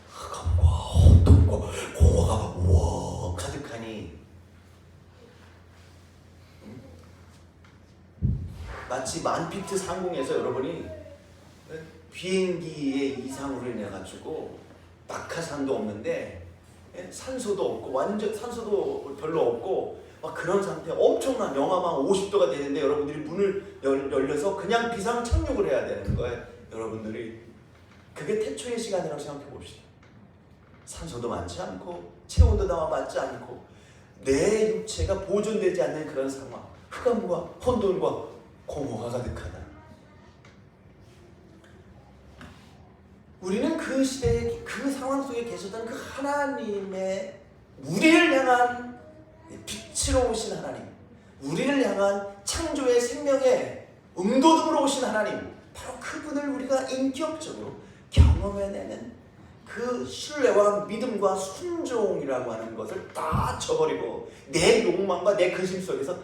S3: 흑암과 어둠과 공허가 우와 가득하니, 마치 만피트 상공에서 여러분이 비행기의 이상으로 인해가지고 낙하산도 없는데 산소도 없고, 완전 산소도 별로 없고 막 그런 상태, 엄청난 영하만 50도가 되는데 여러분들이 문을 열려서 그냥 비상 착륙을 해야 되는 거예요. 여러분들이 그게 태초의 시간이라고 생각해 봅시다. 산소도 많지 않고 체온도 나와 맞지 않고 내 육체가 보존되지 않는 그런 상황, 흑암과 혼돈과 공허가 가득하다. 우리는 그 시대에 그 상황 속에 계셨던 그 하나님의 우리를 향한 빛으로 오신 하나님, 우리를 향한 창조의 생명의 음도등으로 오신 하나님, 바로 그분을 우리가 인격적으로 경험해내는 그 신뢰와 믿음과 순종이라고 하는 것을 다 저버리고 내 욕망과 내 근심 속에서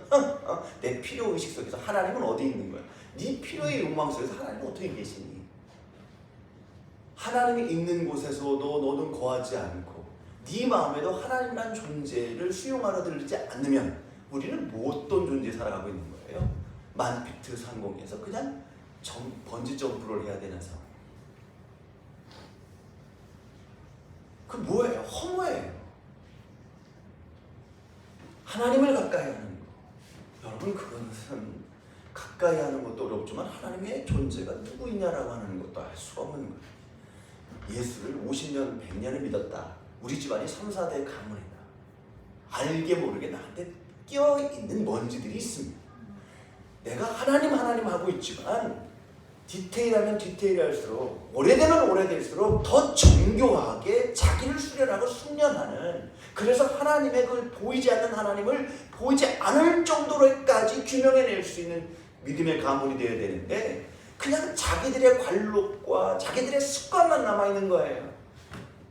S3: 내 필요의식 속에서 하나님은 어디 있는 거야? 네 필요의 욕망 속에서 하나님은 어떻게 계시니? 하나님이 있는 곳에서도 너는 거하지 않고 네 마음에도 하나님이라는 존재를 수용하러 들지 않으면 우리는 뭐 어떤 존재에 살아가고 있는 거예요? 만피트 상공에서 그냥 번지 점프를 해야 되는 상황. 그 뭐예요? 허무해요. 하나님을 가까이 하는 거. 여러분, 그것은 가까이 하는 것도 어렵지만 하나님의 존재가 누구이냐라고 하는 것도 알 수 없는 거예요. 예수를 50년, 100년을 믿었다. 우리 집안이 3, 4대 가문이다. 알게 모르게 나한테 껴있는 먼지들이 있습니다. 내가 하나님 하고 있지만 디테일하면 디테일할수록, 오래되면 오래될수록 더 정교하게 자기를 수련하고 숙련하는, 그래서 하나님의 그 보이지 않는 하나님을 보이지 않을 정도로까지 규명해낼 수 있는 믿음의 가문이 되어야 되는데 그냥 자기들의 관록과 자기들의 습관만 남아있는 거예요.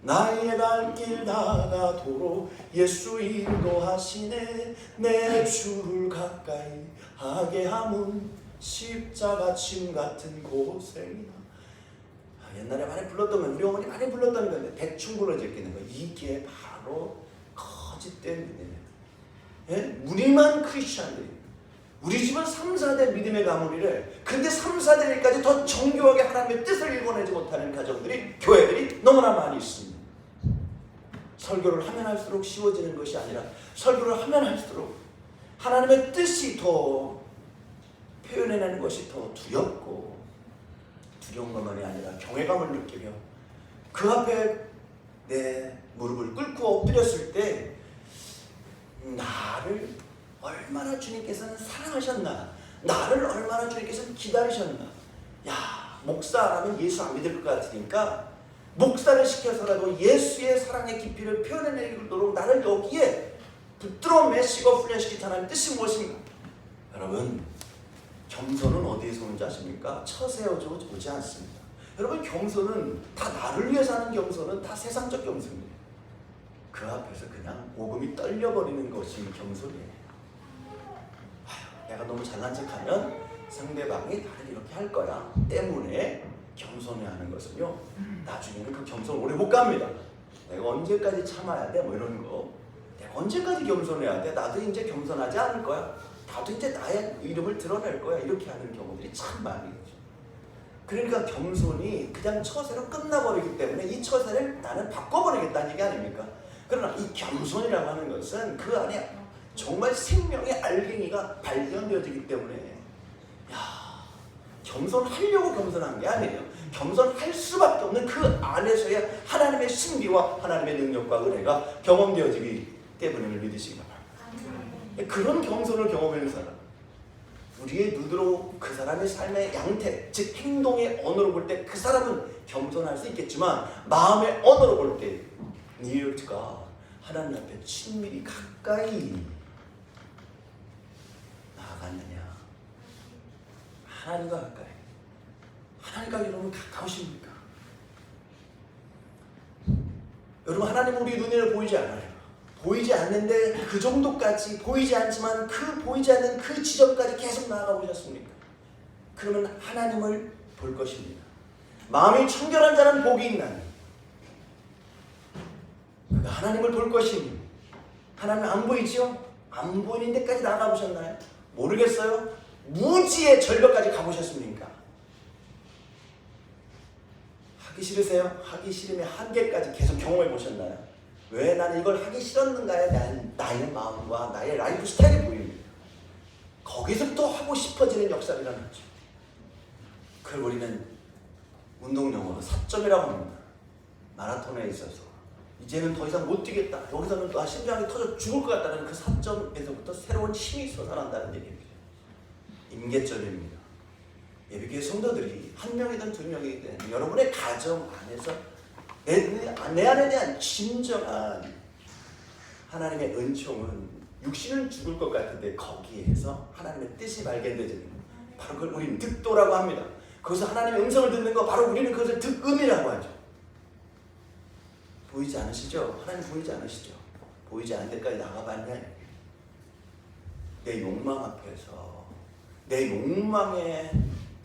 S3: 나의 발길 다가도록 예수 인도하시네. 내 주를 가까이 하게 함은 십자가 침 같은 고생이다. 옛날에 많이 불렀던 건, 우리 어머니 많이 불렀던 건데 대충 불러제끼는 거. 이게 바로 거짓된 믿음이에요. 예? 무늬만 크리스찬들이. 우리 집은 3, 4대 믿음의 가문이래. 근데 3, 4대까지 더 정교하게 하나님의 뜻을 읽어내지 못하는 가정들이, 교회들이 너무나 많이 있습니다. 설교를 하면 할수록 쉬워지는 것이 아니라 설교를 하면 할수록 하나님의 뜻이 더 표현해내는 것이 더 두렵고, 두려운 것만이 아니라 경외감을 느끼며 그 앞에 내 무릎을 꿇고 엎드렸을 때 나를 얼마나 주님께서는 사랑하셨나, 나를 얼마나 주님께서는 기다리셨나. 야, 목사라면 예수 안 믿을 것 같으니까 목사를 시켜서라도 예수의 사랑의 깊이를 표현해내도록 나를 여기에 붙들어 매시고 훈련시킨 하나님의 뜻이 무엇입니까? 여러분, 겸손은 어디에서 오는지 아십니까? 처세어져 오지 않습니다. 여러분, 겸손은 다 나를 위해서 하는 겸손은 다 세상적 겸손입니다. 그 앞에서 그냥 오금이 떨려버리는 것이 겸손이에요. 내가 너무 잘난 척하면 상대방이 나를 이렇게 할 거야 때문에 겸손해하는 것은요, 나중에는 그 겸손 오래 못 갑니다. 내가 언제까지 참아야 돼? 뭐 이런 거. 내가 언제까지 겸손해야 돼? 나도 이제 겸손하지 않을 거야. 나도 이제 나의 이름을 드러낼 거야. 이렇게 하는 경우들이 참 많이 있죠. 그러니까 겸손이 그냥 처세로 끝나버리기 때문에 이 처세를 나는 바꿔버리겠다는 얘기 아닙니까? 그러나 이 겸손이라고 하는 것은 그 안에 정말 생명의 알갱이가 발견되어지기 때문에, 야, 겸손하려고 겸손한 게 아니에요. 겸손할 수밖에 없는 그 안에서야 하나님의 신비와 하나님의 능력과 은혜가 경험되어지기 때문임을 믿으시기 바랍니다. 그런 겸손을 경험하는 사람, 우리의 눈으로 그 사람의 삶의 양태, 즉 행동의 언어로 볼 때 그 사람은 겸손할 수 있겠지만 마음의 언어로 볼 때 니을트가 하나님 앞에 친밀히 가까이 나아갔느냐. 하나님과 가까이. 하나님과 여러분 가까우십니까? 여러분, 하나님은 우리 눈에는 보이지 않아요. 보이지 않는데 그 정도까지 보이지 않지만 그 보이지 않는 그 지점까지 계속 나아가 보셨습니까? 그러면 하나님을 볼 것입니다. 마음이 청결한 자는 복이 있나니 그가 하나님을 볼 것입니다. 하나님 안 보이지요? 안 보이는 데까지 나아가 보셨나요? 모르겠어요. 무지의 절벽까지 가보셨습니까? 하기 싫으세요? 하기 싫으면 한계까지 계속 경험해 보셨나요? 왜 나는 이걸 하기 싫었는가에 대한 나의 마음과 나의 라이프 스타일이 보입니다. 거기서부터 하고 싶어지는 역사가 일어나죠. 그걸 우리는 운동 용어로 사점이라고 합니다. 마라톤에 있어서 이제는 더 이상 못 뛰겠다, 여기서는 또 심장이 터져 죽을 것 같다는 그 사점에서부터 새로운 힘이 솟아난다는 얘기입니다. 임계점입니다. 예비교회 성도들이 한 명이든 두 명이든 여러분의 가정 안에서 내 안에 대한 진정한 하나님의 은총은 육신은 죽을 것 같은데 거기에서 하나님의 뜻이 발견되는, 바로 그걸 우리는 득도라고 합니다. 거기서 하나님의 음성을 듣는 거, 바로 우리는 그것을 득음이라고 하죠. 보이지 않으시죠? 하나님 보이지 않으시죠? 보이지 않는 데까지 나가봤냐? 내 욕망 앞에서, 내 욕망의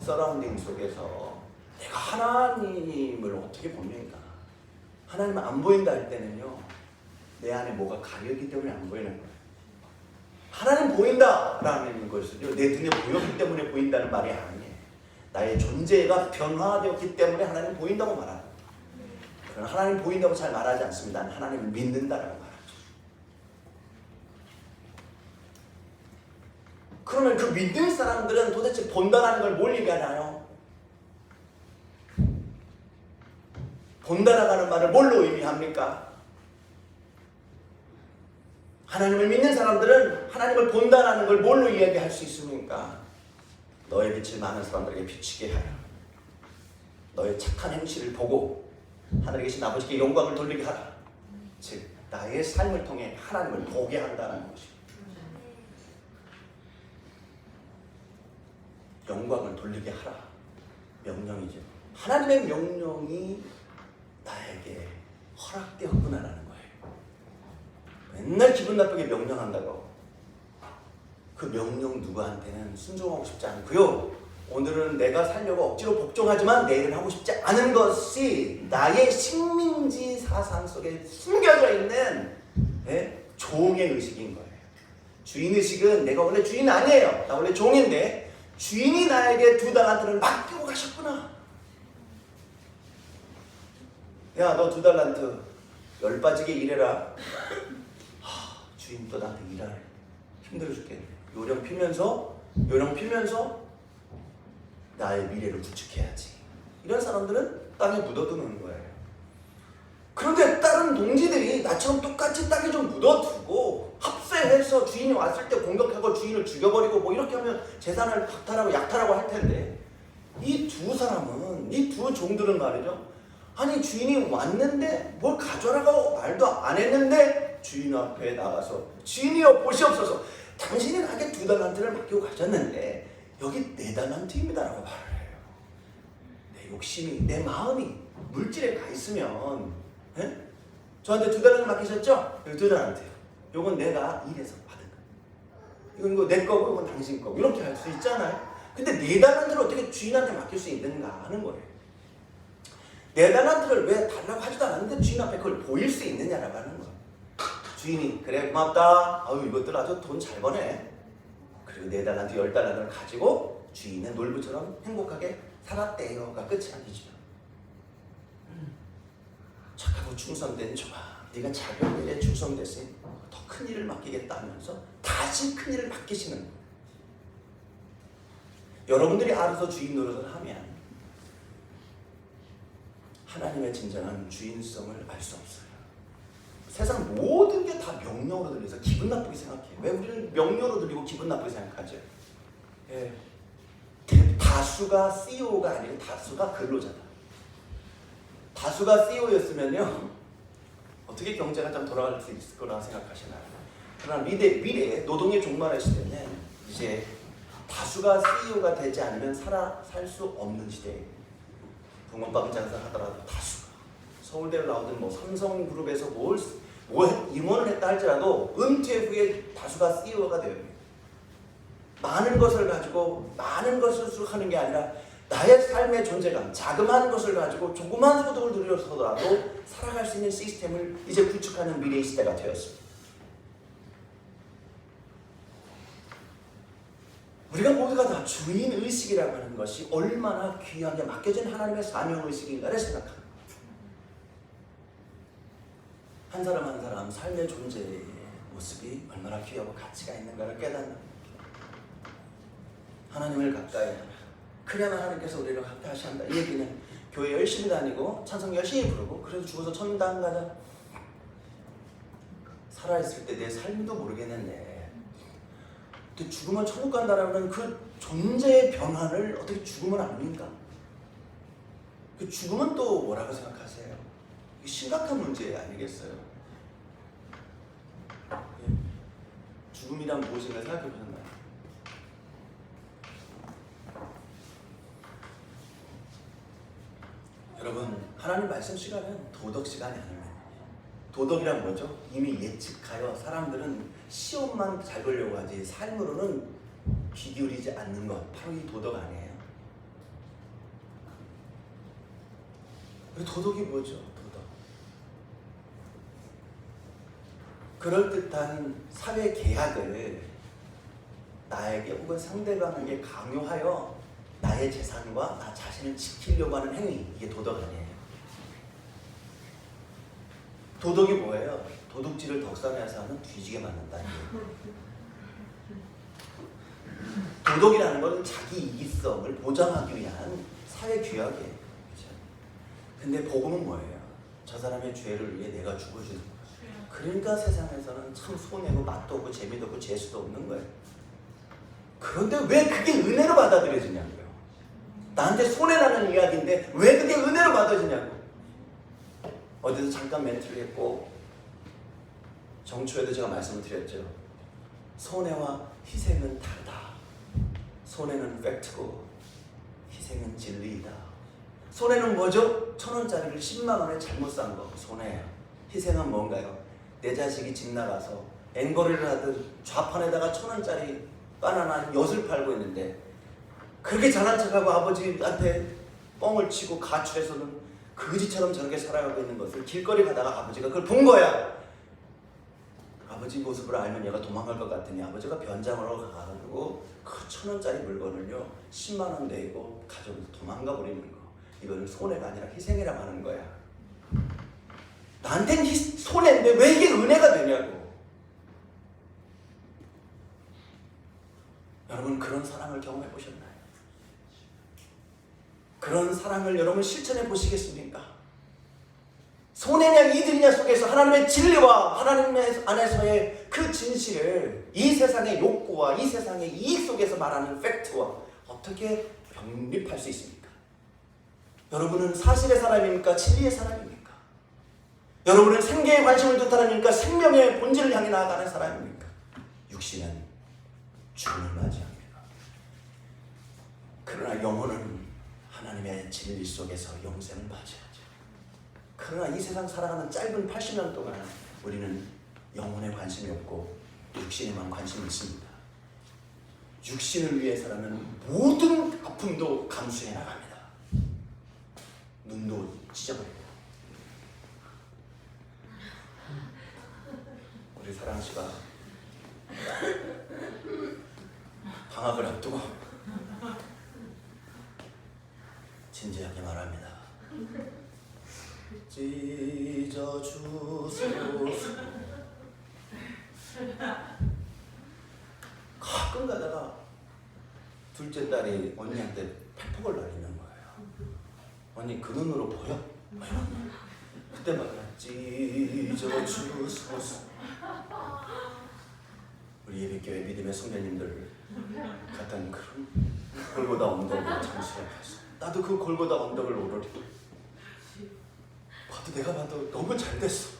S3: 서라운딩 속에서 내가 하나님을 어떻게 봅니까? 하나님은 안 보인다 할 때는요, 내 안에 뭐가 가려있기 때문에 안 보이는 거예요. 하나님 보인다라는 것은요, 내 눈에 보였기 때문에 보인다는 말이 아니에요. 나의 존재가 변화되었기 때문에 하나님 보인다고 말합니다. 그러나 하나님 보인다고 잘 말하지 않습니다. 하나님을 믿는다라고 말하죠. 그러면 그 믿는 사람들은 도대체 본다라는 걸 뭘 얘기하나요? 본다라는 말을 뭘로 의미합니까? 하나님을 믿는 사람들은 하나님을 본다라는 걸 뭘로 이야기할 수 있습니까? 너의 빛을 많은 사람들에게 비추게 하라. 너의 착한 행실을 보고 하늘에 계신 아버지께 영광을 돌리게 하라. 즉 나의 삶을 통해 하나님을 보게 한다는 것입니다. 영광을 돌리게 하라. 명령이죠. 하나님의 명령이 나에게 허락되었구나라는 거예요. 맨날 기분 나쁘게 명령한다고 그 명령 누구한테는 순종하고 싶지 않고요. 오늘은 내가 살려고 억지로 복종하지만 내일은 하고 싶지 않은 것이 나의 식민지 사상 속에 숨겨져 있는 종의 의식인 거예요. 주인의식은 내가 원래 주인 아니에요. 나 원래 종인데 주인이 나에게 2달란트를 맡기고 가셨구나. 야, 너 2달란트 열 빠지게 일해라. 주인 또 나한테 일하래. 힘들어 죽겠네. 요령 피면서 나의 미래를 구축해야지. 이런 사람들은 땅에 묻어두는 거예요. 그런데 다른 동지들이 나처럼 똑같이 땅에 좀 묻어두고 합세해서 주인이 왔을 때 공격하고 주인을 죽여버리고 뭐 이렇게 하면 재산을 박탈하고 약탈하고 할 텐데, 이 두 사람은, 이 두 종들은 말이죠, 아니 주인이 왔는데 뭘 가져라고 말도 안 했는데 주인 앞에 나가서 주인이여 보시옵소서, 당신이 나에게 2달란트를 맡기고 가셨는데 여기 4달란트입니다 라고 말을 해요. 내 욕심이, 내 마음이 물질에 가 있으면, 에? 저한테 2달란트 맡기셨죠? 여기 2달란트예요. 요건 내가 일해서 받은 거. 이건 이거 내 거고 이건 당신 거고, 이렇게 할 수 있잖아요. 근데 4달란트를 어떻게 주인한테 맡길 수 있는가 하는 거예요. 4달란트를 왜 달라고 하지도 않았는데 주인 앞에 그걸 보일 수 있느냐라고 하는 거예요. 주인이 그래 고맙다. 아유 이것들 아주 돈 잘 버네. 그리고 4달란트 10달란트를 가지고 주인의 놀부처럼 행복하게 살았대요가 끝이 아니죠. 착하고 충성된 좋아. 네가 작은 일에 충성됐으니 더 큰 일을 맡기겠다 하면서 다시 큰 일을 맡기시는 거예요. 여러분들이 알아서 주인 노릇을 하면 하나님의 진정한 주인성을 알 수 없어요. 세상 모든 게 다 명령으로 들려서 기분 나쁘게 생각해요. 왜 우리는 명령으로 들리고 기분 나쁘게 생각하죠? 예. 다수가 CEO가 아니고 다수가 근로자다. 다수가 CEO였으면요 어떻게 경제가 좀 돌아갈 수 있을 거라 생각하시나요? 그러나 미래에 노동의 종말의 시대는 이제 다수가 CEO가 되지 않으면 살 수 없는 시대예요. 붕어빵 장사하더라도 다수가, 서울대를 나오든 뭐 삼성그룹에서 뭘 임원을 했다 할지라도 은퇴 후에 다수가 CEO가 돼요. 많은 것을 가지고 많은 것을 수록하는 게 아니라 나의 삶의 존재감, 자그마한 것을 가지고 조그만 소득을 누려서라도 살아갈 수 있는 시스템을 이제 구축하는 미래의 시대가 되었습니다. 우리가 모두가 다 주인의식이라고 하는 것이 얼마나 귀하게 맡겨진 하나님의 사명의식인가를 생각합니다. 한 사람 한 사람 삶의 존재의 모습이 얼마나 귀하고 가치가 있는가를 깨닫는, 하나님을 가까이 하라. 그래야만 하나님께서 우리를 가까이 하신다. 이 얘기는 교회 열심히 다니고 찬송 열심히 부르고 그래도 죽어서 천당 가자. 살아있을 때 내 삶도 모르겠는데 근데 죽으면 천국 간다라는 그 존재의 변화를 어떻게 죽으면 압니까? 그 죽으면 또 뭐라고 생각하세요? 이게 심각한 문제 아니겠어요? 죽음이란 무엇인가 생각해 보셨나요? 여러분, 하나님 말씀 시간은 도덕 시간이 아닙니다. 도덕이란 뭐죠? 이미 예측하여 사람들은 시험만 잘 보려고 하지 삶으로는 귀 기울이지 않는 것, 바로 이 도덕 아니에요? 도덕이 뭐죠? 도덕. 그럴듯한 사회 계약을 나에게 혹은 상대방에게 강요하여 나의 재산과 나 자신을 지키려고 하는 행위, 이게 도덕 아니에요? 도덕이 뭐예요? 도둑질을 덕산에서 하면 뒤지게 맞는다. 도덕이라는 건 자기 이기성을 보장하기 위한 사회 규약이에요. 그렇죠? 근데 복음은 뭐예요? 저 사람의 죄를 위해 내가 죽어주는 거예요. 그러니까 세상에서는 참 손해고 맛도 없고 재미도 없고 재수도 없는 거예요. 그런데 왜 그게 은혜로 받아들여지냐고요. 나한테 손해나는 이야기인데 왜 그게 은혜로 받아지냐고. 어디서 잠깐 멘트를 했고 정초에도 제가 말씀을 드렸죠. 손해와 희생은 다르다. 손해는 팩트고 희생은 진리이다. 손해는 뭐죠? 1,000원짜리를 10만 원에 잘못 산 거 손해예요. 희생은 뭔가요? 내 자식이 집 나가서 앵거리를 하듯 좌판에다가 1,000원짜리 바나나 엿을 팔고 있는데 그렇게 잘난 척하고 아버지한테 뻥을 치고 가출해서는 거지처럼 저렇게 살아가고 있는 것을 길거리 가다가 아버지가 그걸 본 거야. 아버지 모습을 알면 얘가 도망갈 것 같으니 아버지가 변장으로 가가지고 그 1,000원짜리 물건을요 10만 원 내고 가져서 도망가 버리는 거. 이거는 손해가 아니라 희생이라고 하는 거야. 나한테는 손해인데 왜 이게 은혜가 되냐고. 여러분, 그런 사랑을 경험해 보셨나요? 그런 사랑을 여러분 실천해 보시겠습니까? 손해냐 이득이냐 속에서 하나님의 진리와 하나님 안에서의 그 진실을 이 세상의 욕구와 이 세상의 이익 속에서 말하는 팩트와 어떻게 병립할 수 있습니까? 여러분은 사실의 사람입니까? 진리의 사람입니까? 여러분은 생계에 관심을 둔 사람입니까? 생명의 본질을 향해 나아가는 사람입니까? 육신은 죽음을 맞이합니다. 그러나 영혼은 하나님의 진리 속에서 영생을 맞이하죠. 그러나 이 세상 살아가는 짧은 80년 동안 우리는 영혼에 관심이 없고 육신에만 관심이 있습니다. 육신을 위해서라는 모든 아픔도 감수해 나갑니다. 눈도 찢어버리고. 우리 사랑씨가 방학을 앞두고 진지하게 말합니다. 찢어주소서. 가끔 가다가 둘째 딸이 언니한테 팩폭을 날리는 거예요. 언니 그 눈으로 보여? 그때마다 찢어주소서. 우리 예배교회 믿음의 선배님들 같은 그런 골고다 언덕을 잠시에 가서 나도 그 골고다 언덕을 오르리. 봐도 내가 봐도 너무 잘 됐어.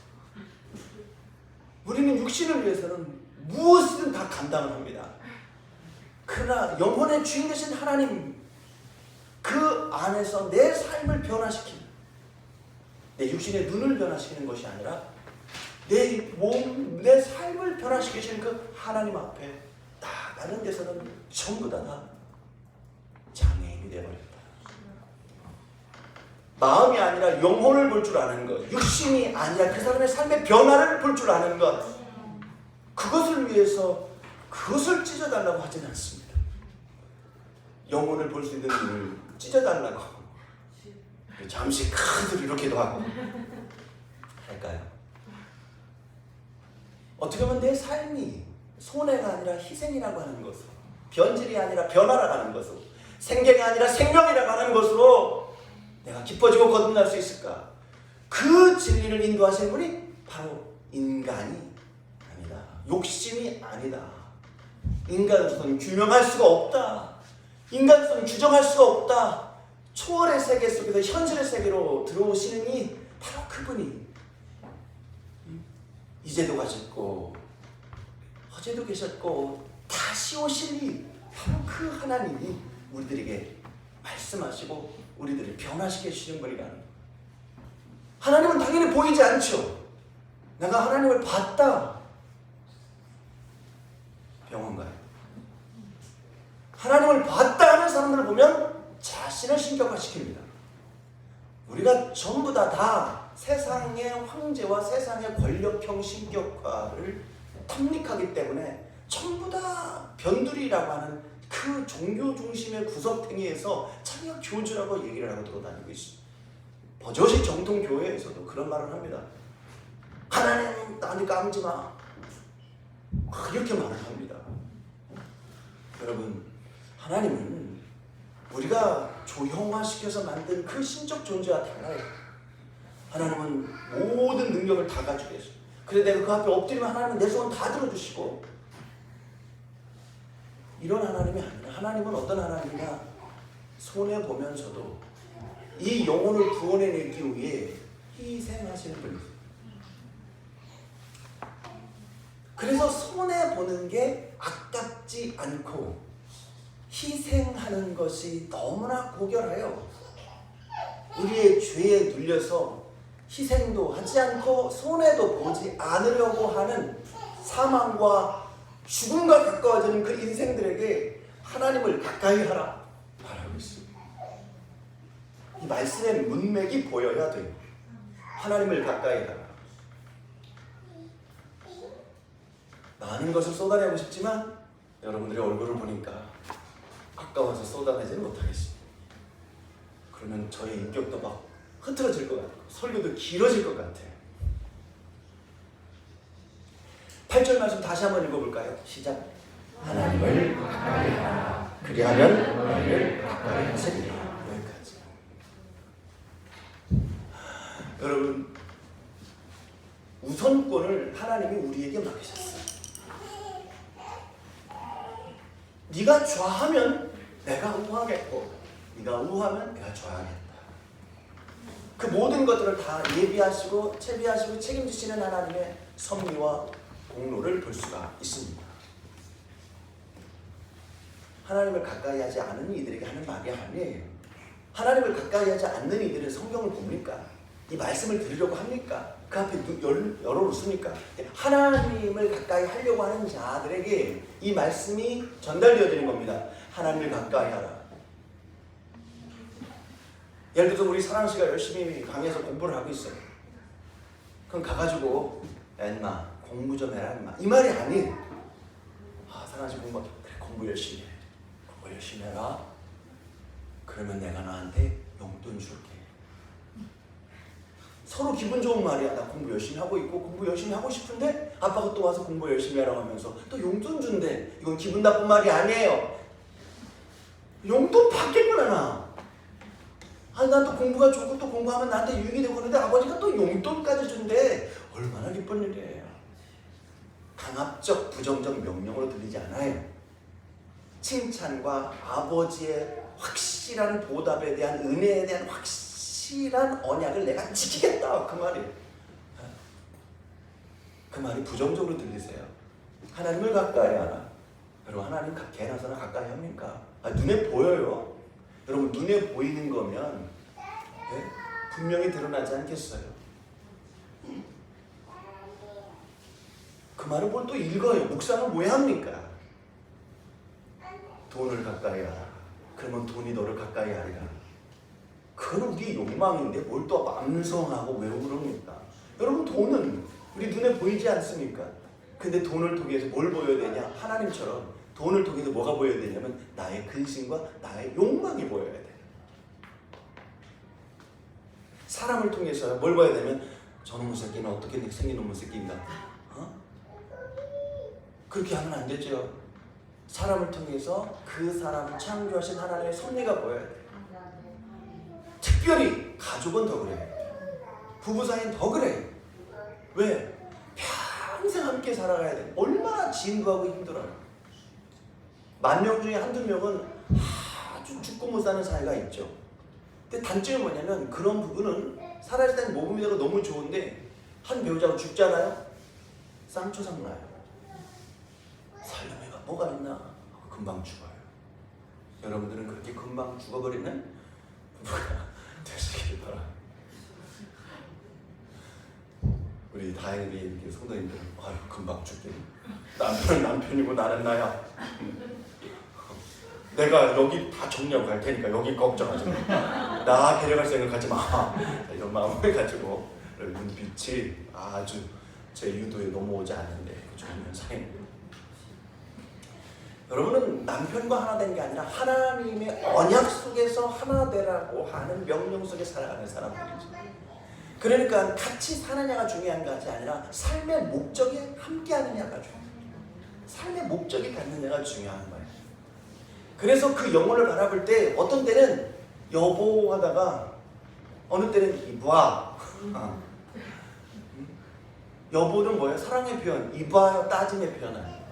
S3: 우리는 육신을 위해서는 무엇이든 다 감당을 합니다. 그러나 영혼의 주인 되신 하나님, 그 안에서 내 삶을 변화시키는, 내 육신의 눈을 변화시키는 것이 아니라 내 몸, 내 삶을 변화시키시는 그 하나님 앞에 나가는 데서는 전부 다 장애인이 되어버렸다. 마음이 아니라 영혼을 볼 줄 아는 것, 육신이 아니라 그 사람의 삶의 변화를 볼 줄 아는 것, 그것을 위해서 그것을 찢어달라고 하지는 않습니다. 영혼을 볼 수 있는 눈을 찢어달라고 잠시 큰 소리로 기도하고 할까요? 어떻게 보면 내 삶이 손해가 아니라 희생이라고 하는 것으로, 변질이 아니라 변화라고 하는 것으로, 생계가 아니라 생명이라고 하는 것으로 내가 기뻐지고 거듭날 수 있을까? 그 진리를 인도하시는 분이 바로 인간이 아니다. 욕심이 아니다. 인간으로서는 규명할 수가 없다. 인간으로서는 규정할 수가 없다. 초월의 세계 속에서 현실의 세계로 들어오시는 이 바로 그분이 이제도 가셨고 어제도 계셨고 다시 오실 이 바로 그 하나님이 우리들에게 말씀하시고 우리들을 변화시켜 주시는 분이라는 거예요. 하나님은 당연히 보이지 않죠. 내가 하나님을 봤다. 병원 가요. 하나님을 봤다 하는 사람들을 보면 자신을 신격화시킵니다. 우리가 전부 다 세상의 황제와 세상의 권력형 신격화를 탐닉하기 때문에 전부 다 변두리라고 하는 그 종교 중심의 구석탱이에서 자기가 교주라고 얘기를 하고 돌아다니고 있습니다. 버젓이 정통 교회에서도 그런 말을 합니다. 하나님 나한테 까불지 마. 이렇게 말을 합니다. 여러분, 하나님은 우리가 조형화시켜서 만든 그 신적 존재와 달라요. 하나님은 모든 능력을 다 가지고 계세요. 그래서 내가 그 앞에 엎드리면 하나님은 내 소원 다 들어주시고, 이런 하나님이 아니라 하나님은 어떤 하나님이냐, 손해보면서도 이 영혼을 구원해내기 위해 희생하시는 분이세요. 그래서 손해보는 게 아깝지 않고 희생하는 것이 너무나 고결하여 우리의 죄에 눌려서 희생도 하지 않고 손해도 보지 않으려고 하는 사망과 죽음과 가까워지는 그 인생들에게 하나님을 가까이 하라 말하고 있습니다. 이 말씀의 문맥이 보여야 돼요. 하나님을 가까이 하라. 많은 것을 쏟아내고 싶지만 여러분들의 얼굴을 보니까 가까워서 쏟아내지 못하겠습니다. 그러면 저의 인격도 막 흐트러질 것 같고 설교도 길어질 것 같아요. 8절 말씀 다시 한번 읽어볼까요? 시작. 하나님을 가까이 하라. 그리하면 너희를 가까이 하시리라. 여기까지. 여러분, 우선권을 하나님이 우리에게 맡기셨어요. 네가 좌하면 내가 우하겠고, 네가 우하면 내가 좌하겠다. 그 모든 것들을 다 예비하시고 채비하시고 책임지시는 하나님의 섭리와 공로를 볼 수가 있습니다. 하나님을 가까이 하지 않은 이들에게 하는 말이 아니에요. 하나님을 가까이 하지 않는 이들은 성경을 봅니까? 이 말씀을 들으려고 합니까? 그 앞에 열어놓습니까? 하나님을 가까이 하려고 하는 자들에게 이 말씀이 전달되어지는 겁니다. 하나님을 가까이 하라. 예를 들어서 우리 사랑 씨가 열심히 강의에서 공부를 하고 있어요. 그럼 가가지고 야 인마 공부 좀 해라 인마, 이 말이 아닌 사랑 씨 그래 공부 열심히 해. 공부 열심히 해라. 그러면 내가 너한테 용돈 줄게. 서로 기분 좋은 말이야. 나 공부 열심히 하고 있고 공부 열심히 하고 싶은데 아빠가 또 와서 공부 열심히 하라고 하면서 또 용돈 준대. 이건 기분 나쁜 말이 아니에요. 용돈 받겠구나 나. 난 또 공부가 좋고 또 공부하면 나한테 유익이 되고 그러는데 아버지가 또 용돈까지 준대. 얼마나 기쁜 일이에요. 강압적 부정적 명령으로 들리지 않아요. 칭찬과 아버지의 확실한 보답에 대한 은혜에 대한 확실한 언약을 내가 지키겠다, 그 말이에요. 그 말이 부정적으로 들리세요. 하나님을 가까이 하라. 여러분, 하나님 개나서나 가까이 합니까? 눈에 보여요. 여러분, 눈에 보이는 거면 분명히 드러나지 않겠어요? 그 말을 뭘 또 읽어요. 묵상은 왜 합니까? 돈을 가까이 하라. 그러면 돈이 너를 가까이 하리라. 그건 우리의 욕망인데 뭘 또 암송하고 외우고 그럽니까? 여러분, 돈은 우리 눈에 보이지 않습니까? 근데 돈을 통해서 뭘 보여야 되냐? 하나님처럼 돈을 통해서 뭐가 보여야 되냐면 나의 근심과 나의 욕망이 보여야 돼. 사람을 통해서 뭘 봐야 되면 저놈의 새끼는 어떻게 생긴 놈의 새끼인가? 그렇게 하면 안 되죠. 사람을 통해서 그 사람을 창조하신 하나님의 섭리가 보여야 돼. 특별히 가족은 더 그래. 부부 사이는 더 그래. 왜? 평생 함께 살아가야 돼. 얼마나 진부하고 힘들어요. 10,000명 중에 한두 명은 아주 죽고 못 사는 사이가 있죠. 근데 단점이 뭐냐면 그런 부분은 살아있을 때는 모범이되고 너무 좋은데 한 배우자가 죽잖아요. 쌍초상 나요. 살려매가 뭐가 있나? 금방 죽어요. 여러분들은 그렇게 금방 죽어버리는 부부가 되시길 바랍니다. 우리 다행히 성도님들은 금방 죽긴. 남편은 남편이고 나는 나야. 내가 여기 다 정리하고 갈 테니까 여기 걱정하지 마. 나 데려갈 생각하지 마. 이런 마음을 가지고 눈빛이 아주 제 유도에 넘어오지 않는데 좋은 사이입니다. 여러분은 남편과 하나 된 게 아니라 하나님의 언약 속에서 하나 되라고 하는 명령 속에 살아가는 사람들이죠. 그러니까 같이 사느냐가 중요한 것이 아니라 삶의 목적에 함께 하느냐가 중요해요. 삶의 목적이 갖느냐가 중요한 거예요. 그래서 그 영혼을 바라볼 때 어떤 때는 여보 하다가 어느 때는 이봐. 여보는 뭐예요? 사랑의 표현. 이봐요. 따짐의 표현 아니에요.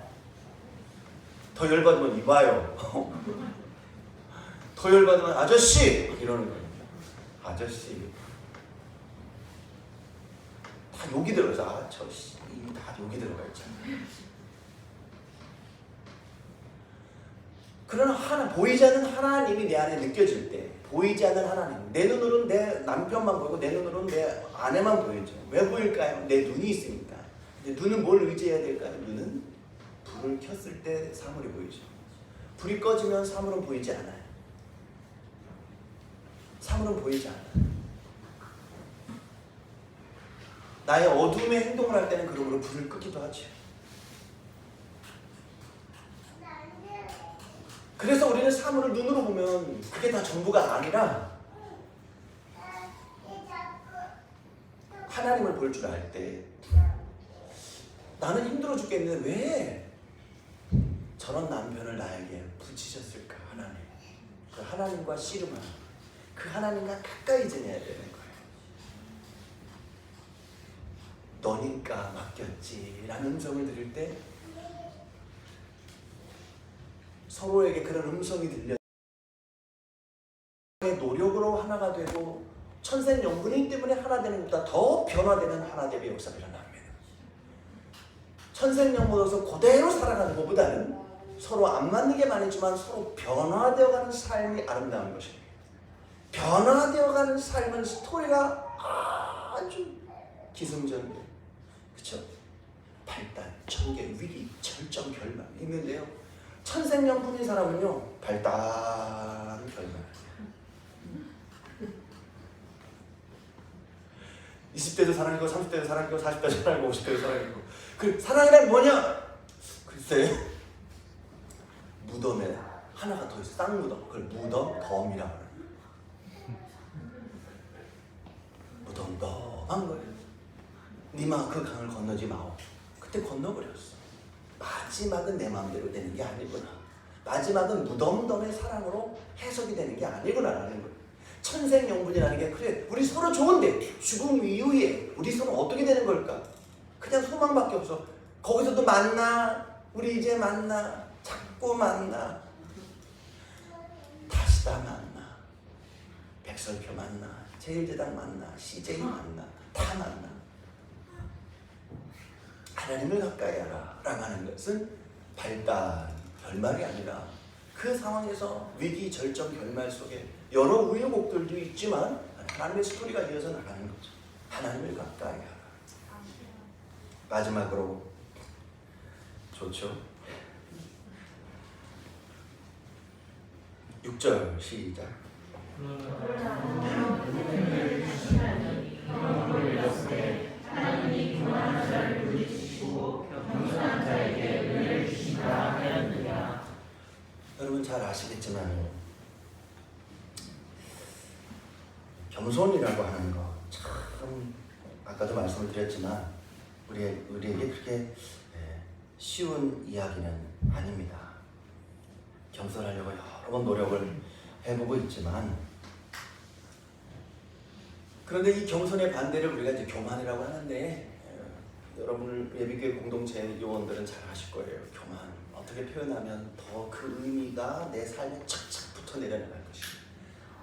S3: 더 열받으면 이봐요. 더 열받으면 아저씨 이러는 거예요. 아저씨. 다 욕이 들어가서 아저씨 다 욕이 들어가 있잖아요. 그러나 보이지 않는 하나님이 내 안에 느껴질 때, 보이지 않는 하나님, 내 눈으로는 내 남편만 보이고 내 눈으로는 내 아내만 보이죠. 왜 보일까요? 내 눈이 있으니까. 근데 눈은 뭘 의지해야 될까요? 눈은 불을 켰을 때 사물이 보이죠. 불이 꺼지면 사물은 보이지 않아요. 사물은 보이지 않아요. 나의 어둠의 행동을 할 때는 그러므로 불을 끄기도 하죠. 그래서 우리는 사물을 눈으로 보면 그게 다 전부가 아니라 하나님을 볼 줄 알 때 나는 힘들어 죽겠는데 왜 저런 남편을 나에게 붙이셨을까? 하나님. 그 하나님과 씨름하는, 그 하나님과 가까이 지내야 되는 거예요. 너니까 맡겼지 라는 음성을 들을 때 서로에게 그런 음성이 들려 노력으로 하나가 되고 천생연분이기 때문에 하나 되는 것보다 더 변화되는 하나됨의 역사가 일어납니다. 천생연분으로서 그대로 살아가는 것보다는 서로 안 맞는 게 많지만 서로 변화되어가는 삶이 아름다운 것입니다. 변화되어가는 삶은 스토리가 아주 기승전결, 그렇죠? 발단, 전개, 위기, 절정, 결말 있는데요. 천생연분인 사람은요, 발단, 결말. 20대도 사랑이고 30대도 사랑이고 40대도 사랑이고 50대도 사랑이고. 그 사랑이란 뭐냐? 글쎄, 무덤에 하나가 더 있어. 쌍무덤. 그걸 무덤덤이라고 해요. 무덤덤한 거예요. 니마 그 강을 건너지 마오. 그때 건너버렸어. 마지막은 내 마음대로 되는 게 아니구나. 마지막은 무덤덤의 사랑으로 해석이 되는 게 아니구나라는 거예요. 천생연분이라는 게 그래, 우리 서로 좋은데 죽음 이후에 우리 서로 어떻게 되는 걸까? 그냥 소망밖에 없어. 거기서도 만나, 우리 이제 만나, 자꾸 만나, 다시다 만나, 백설표 만나, 제일제당 만나, CJ 만나, 다 만나. 하나님을 가까이 하라 라고 하는 것은 발단, 결말이 아니라 그 상황에서 위기, 절정, 결말 속에 여러 우여곡절도 있지만 하나님의 스토리가 이어서 나가는 거죠. 하나님을 가까이 하라. 마지막으로 좋죠. 6절 시작. 여러분 잘 아시겠지만 겸손이라고 하는 거 참 아까도 말씀을 드렸지만 우리에게 그렇게 쉬운 이야기는 아닙니다. 겸손하려고 여러 번 노력을 해보고 있지만 그런데 이 겸손의 반대를 우리가 이제 교만이라고 하는데 여러분 예비교회 공동체 요원들은 잘 아실 거예요. 교만 어떻게 표현하면 더 그 의미가 내 삶에 착착 붙어 내려나갈 것입니다.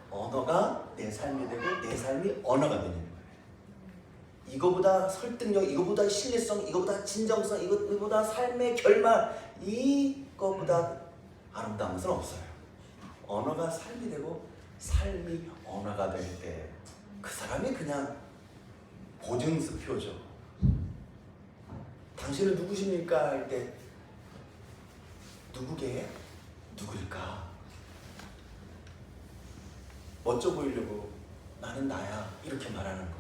S3: 언어가 내 삶이 되고 내 삶이 언어가 되는 거예요. 이거보다 설득력, 이거보다 신뢰성, 이거보다 진정성, 이거보다 삶의 결말, 이거보다 아름다운 것은 없어요. 언어가 삶이 되고 삶이 언어가 될 때 그 사람이 그냥 보증수표죠. 당신은 누구십니까? 할 때 누구게? 누굴까? 멋져 보이려고 나는 나야 이렇게 말하는 거.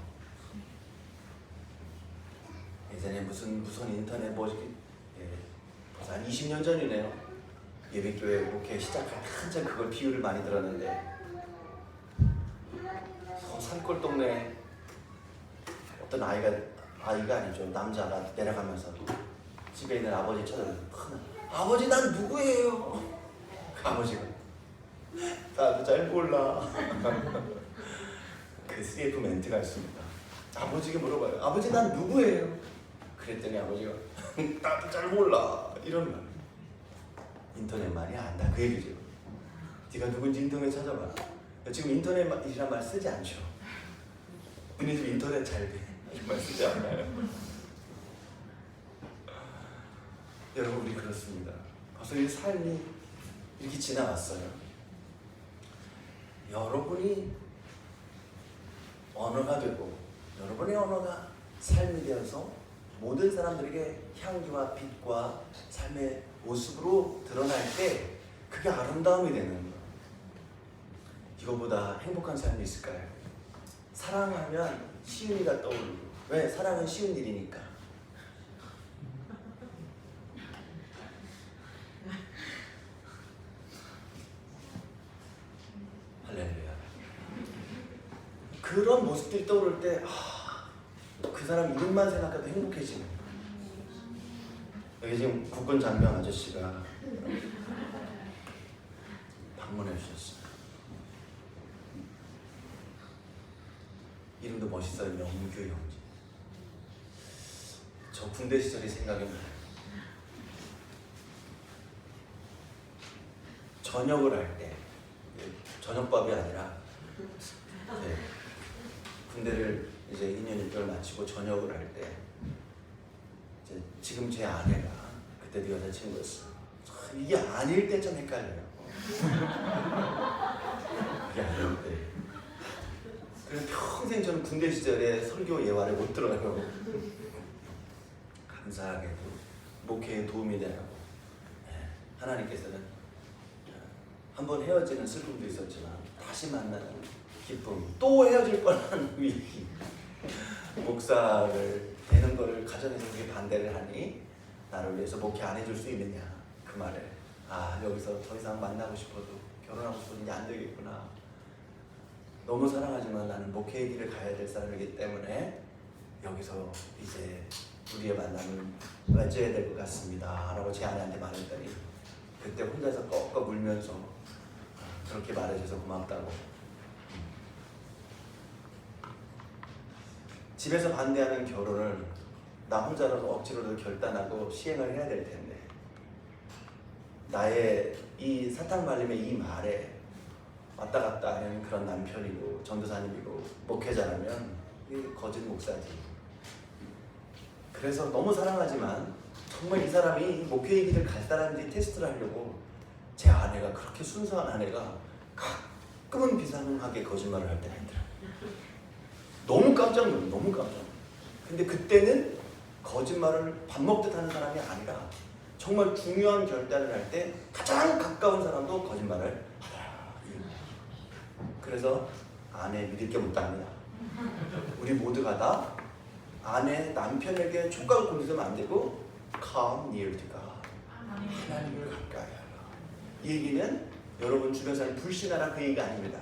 S3: 예전에 무슨 인터넷 벌써 한 20년 전이네요. 예배교회 목회 시작할 때 한참 그걸 비유를 많이 들었는데 산골 동네 어떤 아이가 아니죠. 남자가 내려가면서 집에 있는 아버지 쳐다보고 아버지 난 누구예요? 그 아버지가 나도 잘 몰라. 그 CF 멘트가 있습니다. 아버지가 물어봐요. 아버지 난 누구예요? 그랬더니 아버지가 나도 잘 몰라 이런 말. 인터넷 말이 안다 그 얘기죠. 네가 누군지 인터넷 찾아봐. 지금 인터넷이란 말 쓰지 않죠. 너네 집 인터넷 잘 돼. 이런 말 쓰지 않나요? 여러분 우리 그렇습니다. 벌써 이 삶이 이렇게 지나갔어요. 여러분이 언어가 되고 여러분의 언어가 삶이 되어서 모든 사람들에게 향기와 빛과 삶의 모습으로 드러날 때 그게 아름다움이 되는 거예요. 이거보다 행복한 삶이 있을까요? 사랑하면 시은이가 떠오르고. 왜? 사랑은 쉬운 일이니까. 할렐루야. 그런 모습들이 떠오를 때 그 사람 이름만 생각해도 행복해지는 거예요. 여기 지금 국군 장병 아저씨가 방문해 주셨어요. 이름도 멋있어요. 명규 형제. 저 군대 시절이 생각이 나요. 저녁을 할 때, 저녁밥이 아니라 군대를 이제 2년 6개월 마치고 저녁을 할 때, 이제 지금 제 아내가 그때도 여자친구였어. 참 이게 아닐 때 좀 헷갈려요. 이게 아닐 때. 그래서 평생 저는 군대 시절에 설교 예화를 못 들어요. 감사하게도 목회에 도움이 되라고 하나님께서는 한번 헤어지는 슬픔도 있었지만 다시 만나는 기쁨, 또 헤어질 뻔한 위기, 목사를 되는 거를 가정에서 그렇게 반대를 하니 나를 위해서 목회 안 해줄 수 있느냐 그 말에 여기서 더 이상 만나고 싶어도 결혼하고 싶어도 이제 안 되겠구나. 너무 사랑하지만 나는 목회의 길을 가야 될 사람이기 때문에 여기서 이제 우리의 만남을 맺어야 될 것 같습니다 라고 제 아내한테 말했더니 그때 혼자서 꺽꺽 울면서 그렇게 말해줘서 고맙다고. 집에서 반대하는 결혼을 나 혼자라도 억지로도 결단하고 시행을 해야 될 텐데 나의 이 사탕 발림의 이 말에 왔다 갔다 하는 그런 남편이고 전도사님이고 목회자라면 이게 거짓 목사지. 그래서 너무 사랑하지만 정말 이 사람이 목회의 길을 갈 사람인지 테스트를 하려고 제 아내가 그렇게 순수한 아내가 가끔은 비상하게 거짓말을 할 때가 있더라고요. 너무 깜짝 놀랐어요. 너무 깜짝 놀랐어요. 근데 그때는 거짓말을 밥 먹듯 하는 사람이 아니라 정말 중요한 결단을 할 때 가장 가까운 사람도 거짓말을 하더라. 그래서 아내 믿을 게 없답니다. 우리 모두가 다 아내 남편에게 촉각을 보내서는 안 되고 come near to God. 하나님을 가까이 하라. 이 얘기는 여러분 주변 사람 불신하라 그 얘기가 아닙니다.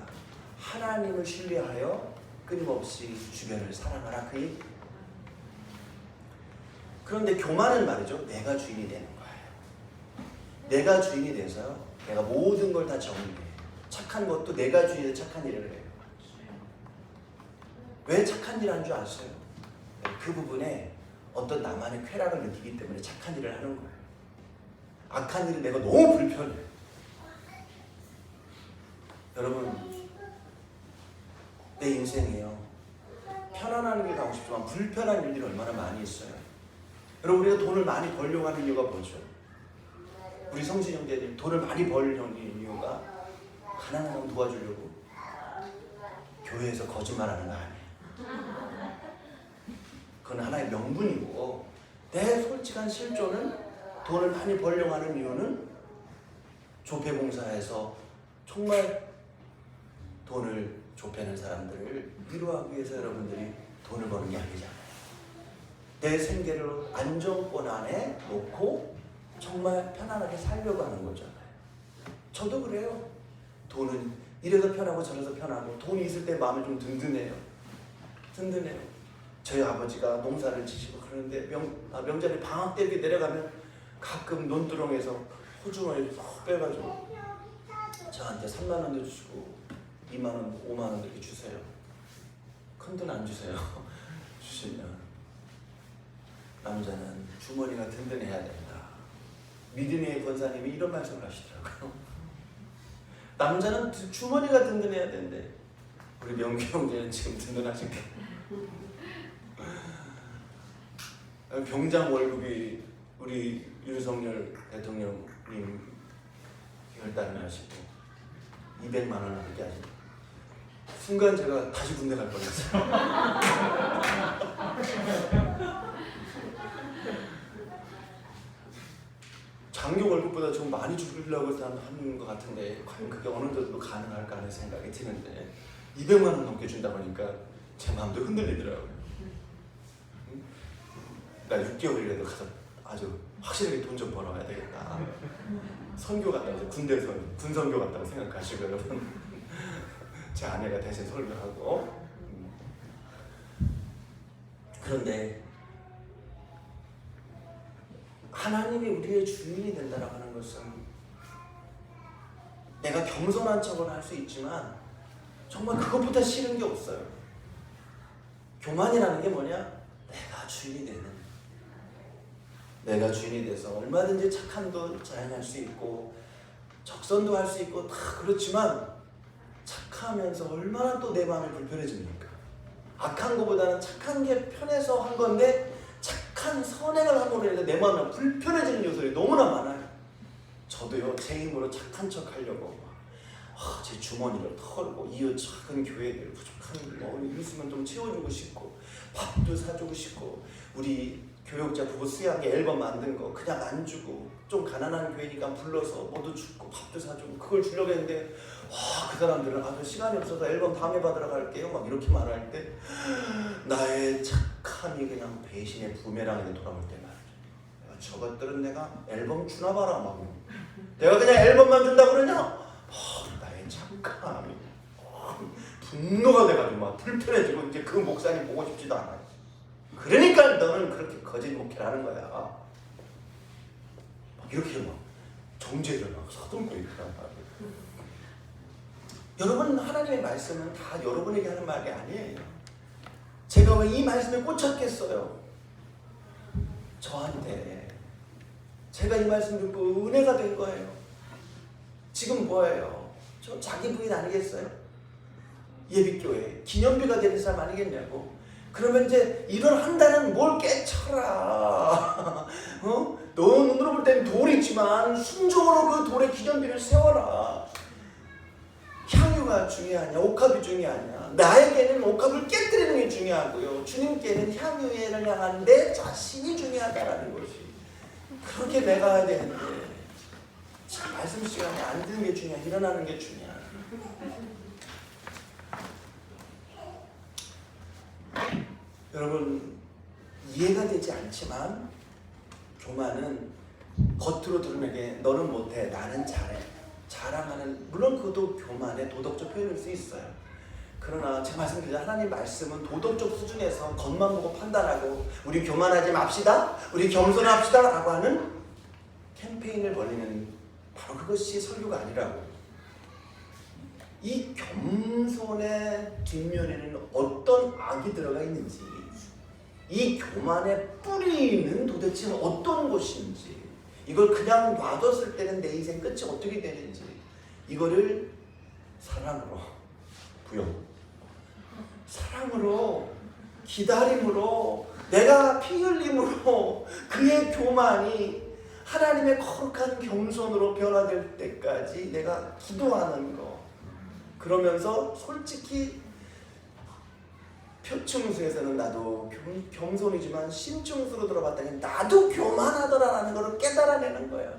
S3: 하나님을 신뢰하여 끊임없이 주변을 사랑하라 그 얘기. 그런데 교만은 말이죠. 내가 주인이 되는 거예요. 내가 주인이 돼서요. 내가 모든 걸 다 정리해. 착한 것도 내가 주인이 돼서 착한 일을 해요. 왜 착한 일 한 줄 아세요? 그 부분에 어떤 나만의 쾌락을 느끼기 때문에 착한 일을 하는 거예요. 악한 일은 내가 너무 불편해. 여러분, 내 인생이에요. 편안한 길 가고 싶지만 불편한 일들이 얼마나 많이 있어요. 여러분, 우리가 돈을 많이 벌려고 하는 이유가 뭐죠? 우리 성신 형제님 돈을 많이 벌려는 이유가 가난한 사람 도와주려고 교회에서 거짓말하는 거 아니에요. 그건 하나의 명분이고 내 솔직한 실존은 돈을 많이 벌려고 하는 이유는 조폐봉사에서 정말 돈을 조폐하는 사람들을 위로하기 위해서 여러분들이 돈을 버는 게 아니잖아요. 내 생계를 안정권 안에 놓고 정말 편안하게 살려고 하는 거잖아요. 저도 그래요. 돈은 이래서 편하고 저래서 편하고 돈이 있을 때 마음이 좀 든든해요. 저희 아버지가 농사를 지시고 그러는데 명절에 방학 때 이렇게 내려가면 가끔 논두렁에서 호주머니를 쏙 빼가지고 저한테 3만 원도 주시고 2만 원, 5만 원 이렇게 주세요. 큰 돈 안 주세요. 주시면 남자는 주머니가 든든해야 된다. 믿음의 권사님이 이런 말씀을 하시더라고요. 남자는 주머니가 든든해야 된대. 우리 명규 형제는 지금 든든하신데 병장 월급이 우리 윤석열 대통령님 결단을 하시고 200만 원을 그렇게 하시고 순간 제가 다시 군대 갈 뻔했어요. 장교 월급보다 좀 많이 주려고 하는 것 같은데 과연 그게 어느 정도 가능할까 하는 생각이 드는데 200만 원 넘게 준다고 하니까 제 마음도 흔들리더라고요. 나 6개월이라도 가서 아주 확실하게 돈 좀 벌어야 되겠다. 선교 갔다고 군대에서 군선교 갔다고 생각하시고 여러분 제 아내가 대신 설교하고 그런데 하나님이 우리의 주인이 된다라고 하는 것은 내가 겸손한 척을 할 수 있지만 정말 그것보다 싫은 게 없어요. 교만이라는 게 뭐냐? 내가 주인이 되는, 내가 주인이 돼서 얼마든지 착함도 자행할 수 있고 적선도 할 수 있고 다 그렇지만 착하면서 얼마나 또 내 마음이 불편해집니까? 악한 것보다는 착한 게 편해서 한 건데 착한 선행을 함으로 해서 내 마음이 불편해지는 요소들이 너무나 많아요. 저도요, 제 힘으로 착한 척 하려고 제 주머니를 털고 이 작은 교회들 부족한 거 있으면 좀 채워주고 싶고 밥도 사주고 싶고 우리 교육자 부부 수양회 앨범 만든 거 그냥 안 주고 좀 가난한 교회니까 불러서 뭐도 주고 밥도 사주고 그걸 주려고 했는데 그 사람들은 시간이 없어서 앨범 다음에 받으러 갈게요 막 이렇게 말할 때 나의 착함이 그냥 배신의 부메랑에 돌아올 때 말이죠. 저것들은 내가 앨범 주나 봐라 막 내가 그냥 앨범만 준다 그러냐? 나의 착함이 분노가 돼가지고 막 불편해지고 이제 그 목사님 보고 싶지도 않아요. 그러니까 너는 그렇게 거짓 목회를 하는 거야. 막 이렇게 막 정죄를 막 서슴고 있단 말이에요. 여러분, 하나님의 말씀은 다 여러분에게 하는 말이 아니에요. 제가 왜 이 말씀에 꽂혔겠어요? 저한테 제가 이 말씀 듣고 은혜가 된 거예요. 지금 뭐예요? 저 자기 부인 아니겠어요? 예비교회 기념비가 되는 사람 아니겠냐고. 그러면 이제 일을 한다는 뭘 깨쳐라. 너 눈으로 볼 때는 돌이지만 순종으로 그 돌에 기념비를 세워라. 향유가 중요하냐 옥합이 중요하냐. 나에게는 옥합을 깨뜨리는 게 중요하고요, 주님께는 향유를 향한 내 자신이 중요하다라는 것이. 그렇게 내가 해야 되는데 참 말씀 시간에 안 듣는 게 중요해. 일어나는 게 중요해. 여러분, 이해가 되지 않지만 교만은 겉으로 드러내게 너는 못해 나는 잘해 자랑하는, 물론 그것도 교만의 도덕적 표현일 수 있어요. 그러나 제가 말씀드린 하나님 말씀은 도덕적 수준에서 겉만 보고 판단하고 우리 교만하지 맙시다, 우리 겸손합시다 라고 하는 캠페인을 벌이는 바로 그것이 설교가 아니라고. 이 겸손의 뒷면에는 어떤 악이 들어가 있는지, 이 교만의 뿌리는 도대체 어떤 것인지, 이걸 그냥 놔뒀을 때는 내 인생 끝이 어떻게 되는지, 이거를 사랑으로 부여, 사랑으로, 기다림으로, 내가 피 흘림으로 그의 교만이 하나님의 거룩한 겸손으로 변화될 때까지 내가 기도하는 거. 그러면서 솔직히 표충수에서는 나도 겸손이지만 심충수로 들어봤더니 나도 교만하더라라는 걸 깨달아내는 거야.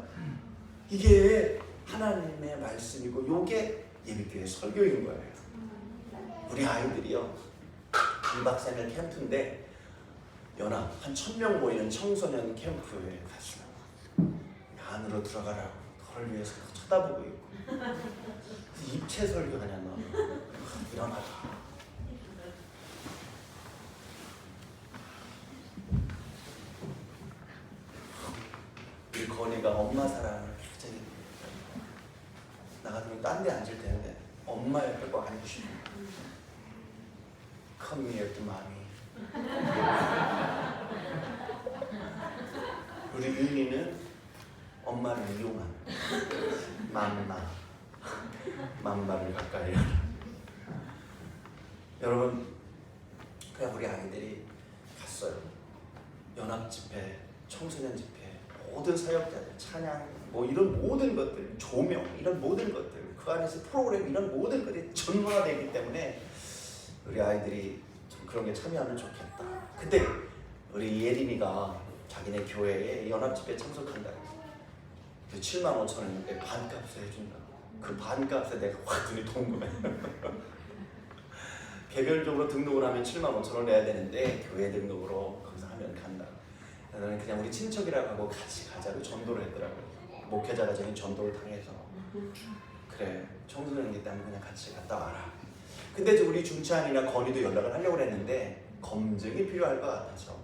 S3: 이게 하나님의 말씀이고 요게 예비교회 설교인 거예요. 우리 아이들이요, 2박 3일 캠프인데 연합 한 1000명 모이는 청소년 캠프에 갔어요. 안으로 들어가라고 너를 위해서 쳐다보고 있고 입체 설교하냐 너. 일어나라. 우리 건이가 엄마 사랑을 굉장히, 나 같으면 딴 데 앉을 텐데 엄마 옆에 꼭 앉고 싶어. Come here to mommy. 우리 유인이는 엄마를 이용한 맘마를 가까이 하라. 여러분, 그냥 우리 아이들이 갔어요. 연합 집회, 청소년 집회, 모든 사역자들, 찬양, 뭐 이런 모든 것들, 조명, 이런 모든 것들, 그 안에서 프로그램, 이런 모든 것들이 전문화되어 있기 때문에 우리 아이들이 좀 그런 게 참여하면 좋겠다. 근데 우리 예린이가 자기네 교회에 연합 집회에 참석한다. 그 75,000원인데 반값을 해준다. 그 반값에 내가 확 눈이 동그매. 개별적으로 등록을 하면 75,000원 내야 되는데 교회 등록으로 거기서 하면 간다. 나는 그냥 우리 친척이라고 하고 같이 가자고 전도를 했더라고요. 목회자가 저희 전도를 당해서. 그래, 청소년이기 때문에 그냥 같이 갔다 와라. 근데 이제 우리 중찬이나 건이도 연락을 하려고 했는데 검증이 필요할 것 같아서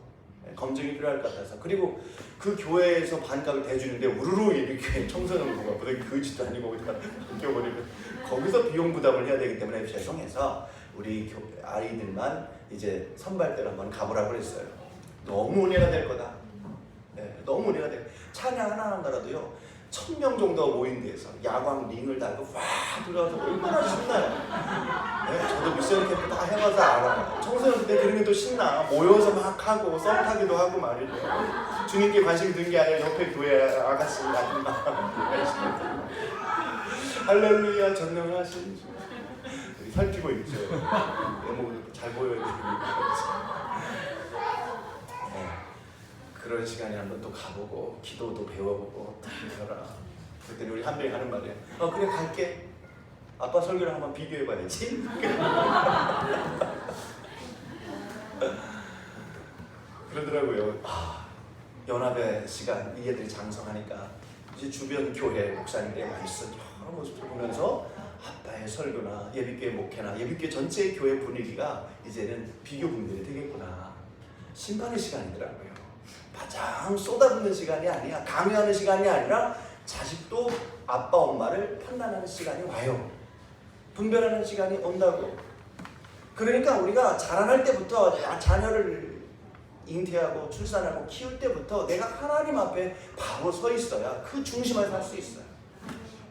S3: 검증이 필요할 것 같아서. 그리고 그 교회에서 반값을 대주는데 우르르 이렇게 청소년부가 무슨 그지도 아니고 어디가 바뀌어버리고 거기서 비용 부담을 해야 되기 때문에 죄송해서 우리 아이들만 이제 선발대를 한번 가보라고 그랬어요. 너무 은혜가 될 거다. 네, 너무 은혜가 될. 찬양 하나 하더라도요 1000명 정도 모인 데서 야광 링을 달고 와 들어가서 얼마나 신나요. 네, 저도 미션 캠프 다 해봐서 알아요. 청소년 때 그런 게 또 신나. 모여서 막 하고 썸 타기도 하고 말이죠. 주님께 관심이 든 게 아니라 옆에 교회 아가씨 아줌마 할렐루야 전능하신 주. 살피고 있죠. 외모도 잘 보여야 되니까. 네. 그런 시간에 한번 또 가보고 기도도 배워보고 딱 해라. 그랬더니 우리 한명이 하는 말이에요. 그래 갈게. 아빠 설교랑 한번 비교해봐야지. 그러더라고요. 연합의 시간 이 애들이 장성하니까 이제 주변 교회 목사님들의 말씀 여러 모습을 보면서 아빠의 설교나 예비교회 목회나 예비교회 전체의 교회 분위기가 이제는 비교 분들이 되겠구나. 심판의 시간이더라고요. 바짝 쏟아붓는 시간이 아니야. 강요하는 시간이 아니라 자식도 아빠 엄마를 판단하는 시간이 와요. 분별하는 시간이 온다고. 그러니까 우리가 자라날 때부터 자녀를 잉태하고 출산하고 키울 때부터 내가 하나님 앞에 바로 서 있어야 그 중심을 살 수 있어요.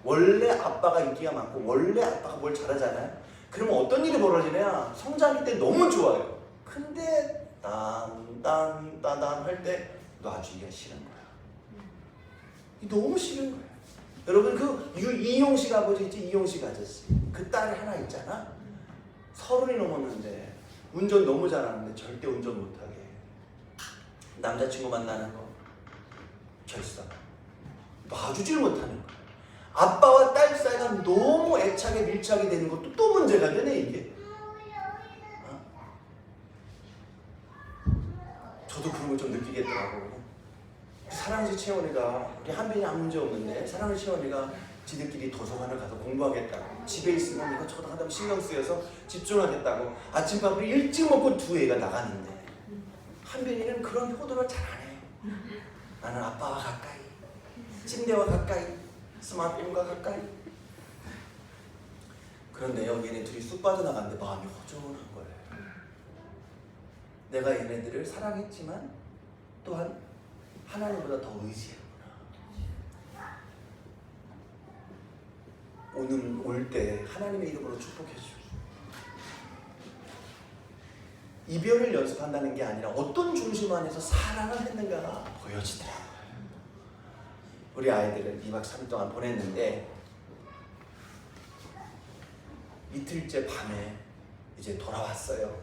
S3: 원래 아빠가 인기가 많고 원래 아빠가 뭘 잘하잖아요. 그러면 어떤 일이 벌어지냐? 성장할 때 너무 좋아요. 근데 딴딴딴딴 할 때 놔주기가 싫은 거야. 너무 싫은 거야. 여러분 그 이용식 아버지 있지? 이용식 아저씨 그 딸이 하나 있잖아. 30이 넘었는데 운전 너무 잘하는데 절대 운전 못하게 남자친구 만나는 거 결사 놔주질 못하는 거야. 아빠와 딸 사이가 너무 애착에 밀착이 되는 것도 또 문제가 되네 이게. 저도 그런 걸 좀 느끼겠더라고. 사랑시 채원이가 우리 한빈이 아무 문제 없는데 사랑시 채원이가 지들끼리 도서관을 가서 공부하겠다고 집에 있으면 이거 저거 하다 신경 쓰여서 집중하겠다고 아침밥을 일찍 먹고 두 애가 나가는데 한빈이는 그런 효도를 잘 안 해요. 나는 아빠와 가까이 침대와 가까이 스마트폰과 가까이. 그런데요 얘네 둘이 쑥 빠져나갔는데 마음이 허전한 거예요. 내가 얘네들을 사랑했지만 또한 하나님보다 더 의지했구나. 오늘 올 때 하나님의 이름으로 축복해줘. 이별을 연습한다는 게 아니라 어떤 중심 안에서 사랑을 했는가가 보여지더라고요. 우리 아이들은 2박 3일 동안 보냈는데 이틀째 밤에 이제 돌아왔어요.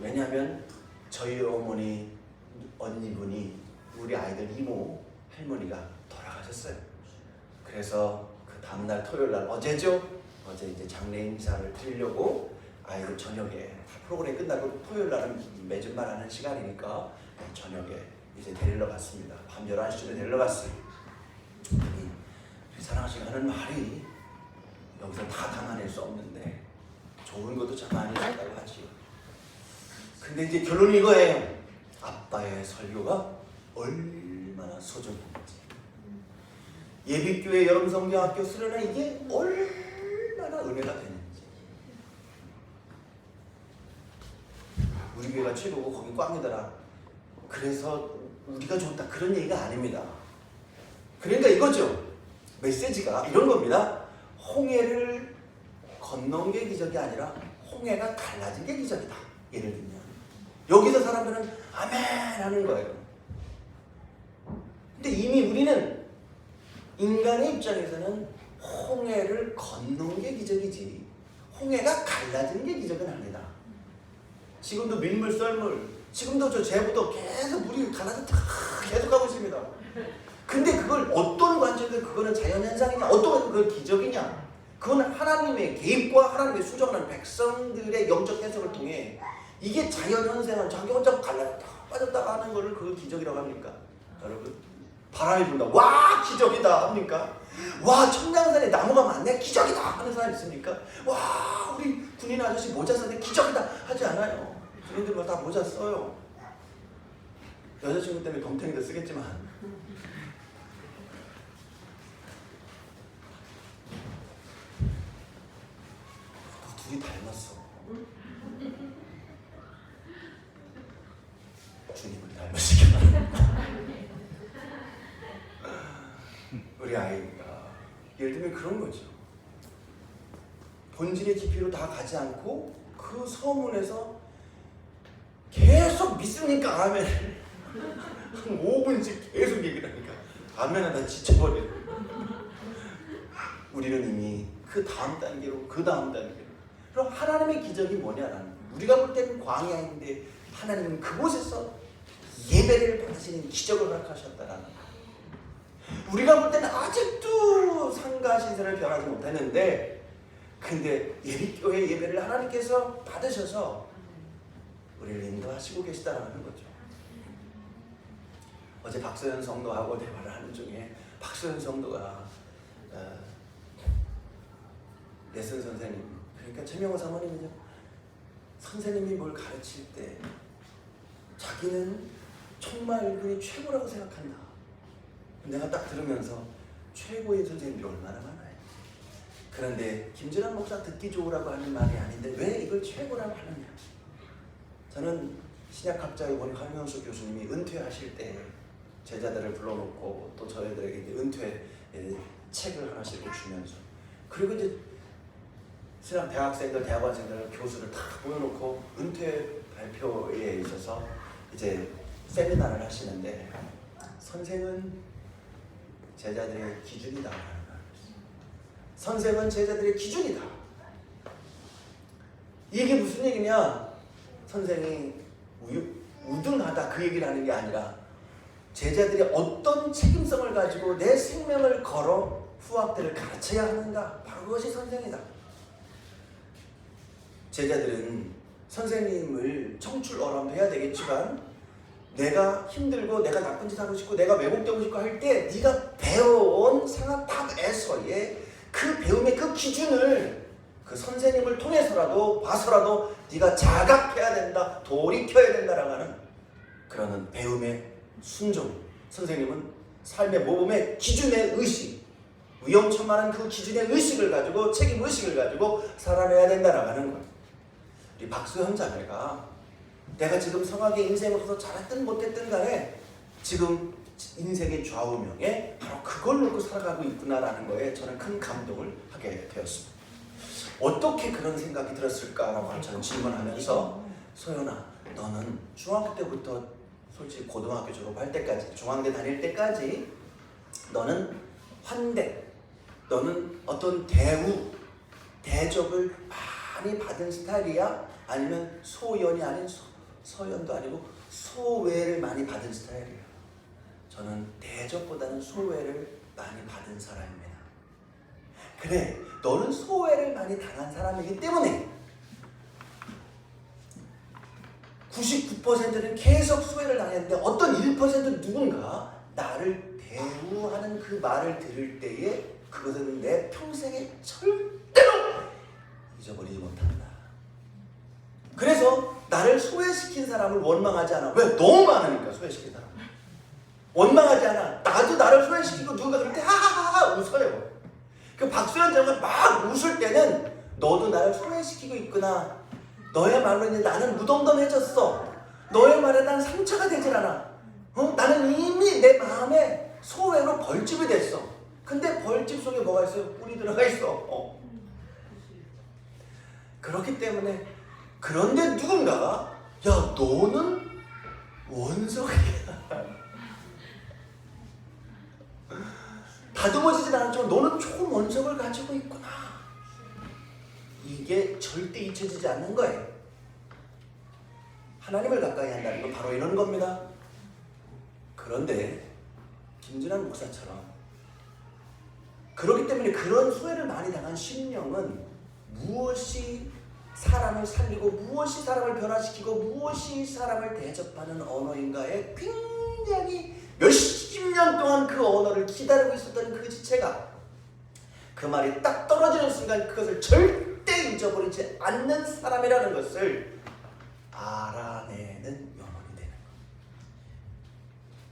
S3: 왜냐하면 저희 어머니 언니분이 우리 아이들 이모 할머니가 돌아가셨어요. 그래서 그 다음날 토요일날 어제죠? 어제 이제 장례 인사를 드리려고 아이들 저녁에 프로그램 끝나고 토요일날은 매주 말하는 시간이니까 저녁에 이제 데리러 갔습니다. 밤 11시쯤에 데리러 갔어요. 우리 사랑하시고 하는 말이 여기서 다 담아낼 수 없는데 좋은 것도 참 많이 있다고 하지. 근데 이제 결론이 이거예요. 아빠의 설교가 얼마나 소중한지, 예비교회 여름성경학교 수련회 이게 얼마나 은혜가 되는지. 우리 교회가 최고고 거기 꽝이더라. 그래서 우리가 좋다 그런 얘기가 아닙니다. 그러니까 이거죠. 메시지가 이런 겁니다. 홍해를 건너온 게 기적이 아니라 홍해가 갈라진 게 기적이다. 예를 들면 여기서 사람들은 아멘 하는 거예요. 근데 이미 우리는 인간의 입장에서는 홍해를 건너온 게 기적이지 홍해가 갈라진 게 기적은 아니다. 지금도 밀물 썰물 지금도 저 쟤부터 계속 물이 갈라져 계속 가고 있습니다. 근데 그걸 어떤 관점에서 그거는 자연현상이냐 어떤 그걸 기적이냐 그건 하나님의 개입과 하나님의 수정하는 백성들의 영적 해석을 통해 이게 자연현상은 자기 혼자 갈라졌다 빠졌다가 하는 거를 그걸 기적이라고 합니까? 여러분 바람이 분다 와 기적이다 합니까? 와 청량산에 나무가 많네 기적이다 하는 사람 있습니까? 와 우리 군인 아저씨 모자 썼는데 기적이다 하지 않아요. 군인들 뭐 다 모자 써요. 여자친구 때문에 덤탱이도 쓰겠지만 둘이 닮았어. 주님을 닮으시기 바랍니다. 우리 아이가 예를 들면 그런 거죠. 본질의 깊이로 다 가지 않고 그 서문에서 계속 믿으니까 아멘을 한 5분씩 계속 얘기를 하니까 아멘하다 지쳐버려. 우리는 이미 그 다음 단계로 그럼 하나님의 기적이 뭐냐라는, 우리가 볼 때는 광야인데 하나님은 그곳에서 예배를 받으시는 기적을 허락하셨다라는 거예요. 우리가 볼 때는 아직도 상가 신세를 변하지 못했는데, 근데 예비교회 예배를 하나님께서 받으셔서 우리를 인도하시고 계시다라는 거죠. 어제 박소연 성도하고 대화를 하는 중에 박소연 성도가 레슨 선생님, 그러니까 최명호 사모님은요, 선생님이 뭘 가르칠 때 자기는 정말 그분이 최고라고 생각한다. 내가 딱 들으면서 최고의 선생님들이 얼마나 많아요. 그런데 김진환 목사 듣기 좋으라고 하는 말이 아닌데 왜 이걸 최고라고 하느냐. 저는 신약학자의 원 강명수 교수님이 은퇴하실 때 제자들을 불러놓고 또 저희들에게 이제 은퇴 책을 하나씩 주면서, 그리고 이제 신학 대학생들, 대학원생들, 교수를 다 모여놓고 은퇴 발표에 있어서 이제 세미나를 하시는데, 선생은 제자들의 기준이다. 선생은 제자들의 기준이다. 이게 무슨 얘기냐? 선생이 우등하다 그 얘기를 하는 게 아니라 제자들이 어떤 책임성을 가지고 내 생명을 걸어 후학들을 가르쳐야 하는가, 바로 그것이 선생이다. 제자들은 선생님을 청출어람도 해야 되겠지만, 내가 힘들고 내가 나쁜 짓 하고 싶고 내가 왜곡되고 싶고 할 때 네가 배워온 상학탑에서의 그 배움의 그 기준을 그 선생님을 통해서라도 봐서라도 네가 자각해야 된다, 돌이켜야 된다라고 하는 그러는 배움의 순종. 선생님은 삶의 모범의 기준의 의식, 위험천만한 그 기준의 의식을 가지고, 책임 의식을 가지고 살아내야 된다라고 하는 거예요. 우리 박수현 자매가 내가 지금 성악의 인생으로서 잘했든 못했든 간에 지금 인생의 좌우명에 바로 그걸 놓고 살아가고 있구나라는 거에 저는 큰 감동을 하게 되었습니다. 어떻게 그런 생각이 들었을까라고 저는 질문하면서, 소연아, 너는 중학교 때부터 솔직히 고등학교 졸업할 때까지, 중앙대 다닐 때까지 너는 환대, 너는 어떤 대접을 많이 받은 스타일이야? 아니면 소연이 아닌 서연도 아니고 소외를 많이 받은 스타일이에요? 저는 대접보다는 소외를 많이 받은 사람입니다. 그래, 너는 소외를 많이 당한 사람이기 때문에 99%는 계속 소외를 당했는데 어떤 1%는 누군가 나를 대우하는 그 말을 들을 때에 그것은 내 평생에 절대로 잊어버리지 못한다. 그래서 나를 소외시킨 사람을 원망하지 않아. 왜? 너무 많으니까 소외시킨 사람. 원망하지 않아. 나도 나를 소외시키고 누군가 그럴 때 하하하하 웃어요. 그 박수현 장관 막 웃을 때는 너도 나를 소외시키고 있구나. 너야말로 이제 나는 무덤덤해졌어. 너의 말에 난 상처가 되질 않아. 나는 이미 내 마음에 소외로 벌집이 됐어. 근데 벌집 속에 뭐가 있어요? 꿀이 들어가 있어. 그렇기 때문에, 그런데 누군가가 야, 너는 원석이야. 다듬어지진 않았지만 너는 초원석을 가지고 있구나. 이게 절대 잊혀지지 않는 거예요. 하나님을 가까이 한다는 건 바로 이런 겁니다. 그런데 김진환 목사처럼, 그렇기 때문에 그런 소외를 많이 당한 심령은 무엇이 사람을 살리고 무엇이 사람을 변화시키고 무엇이 사람을 대접하는 언어인가에 굉장히 몇십 년 동안 그 언어를 기다리고 있었던 그 지체가 그 말이 딱 떨어지는 순간 그것을 절대 잊어버리지 않는 사람이라는 것을 알아내는 영혼이 되는 거예요.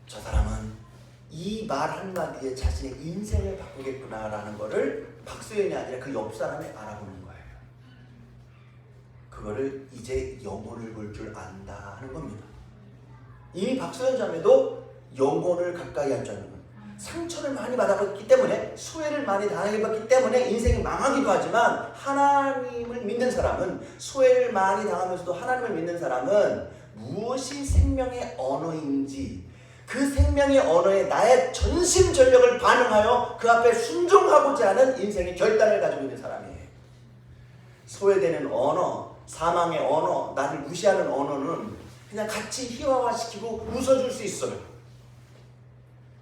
S3: 저 사람은 이 말 한마디에 자신의 인생을 바꾸겠구나라는 거를 박소연이 아니라 그 옆 사람이 알아보는 거예요. 그거를 이제 영혼을 볼 줄 안다 하는 겁니다. 이미 박소연 자매도 영혼을 가까이 할 줄 아는 거예요. 상처를 많이 받아봤기 때문에, 소외를 많이 당해봤기 때문에 인생이 망하기도 하지만, 하나님을 믿는 사람은, 소외를 많이 당하면서도 하나님을 믿는 사람은 무엇이 생명의 언어인지, 그 생명의 언어에 나의 전심전력을 반응하여 그 앞에 순종하고자 하는 인생의 결단을 가지고 있는 사람이에요. 소외되는 언어, 사망의 언어, 나를 무시하는 언어는 그냥 같이 희화화시키고 웃어줄 수 있어요.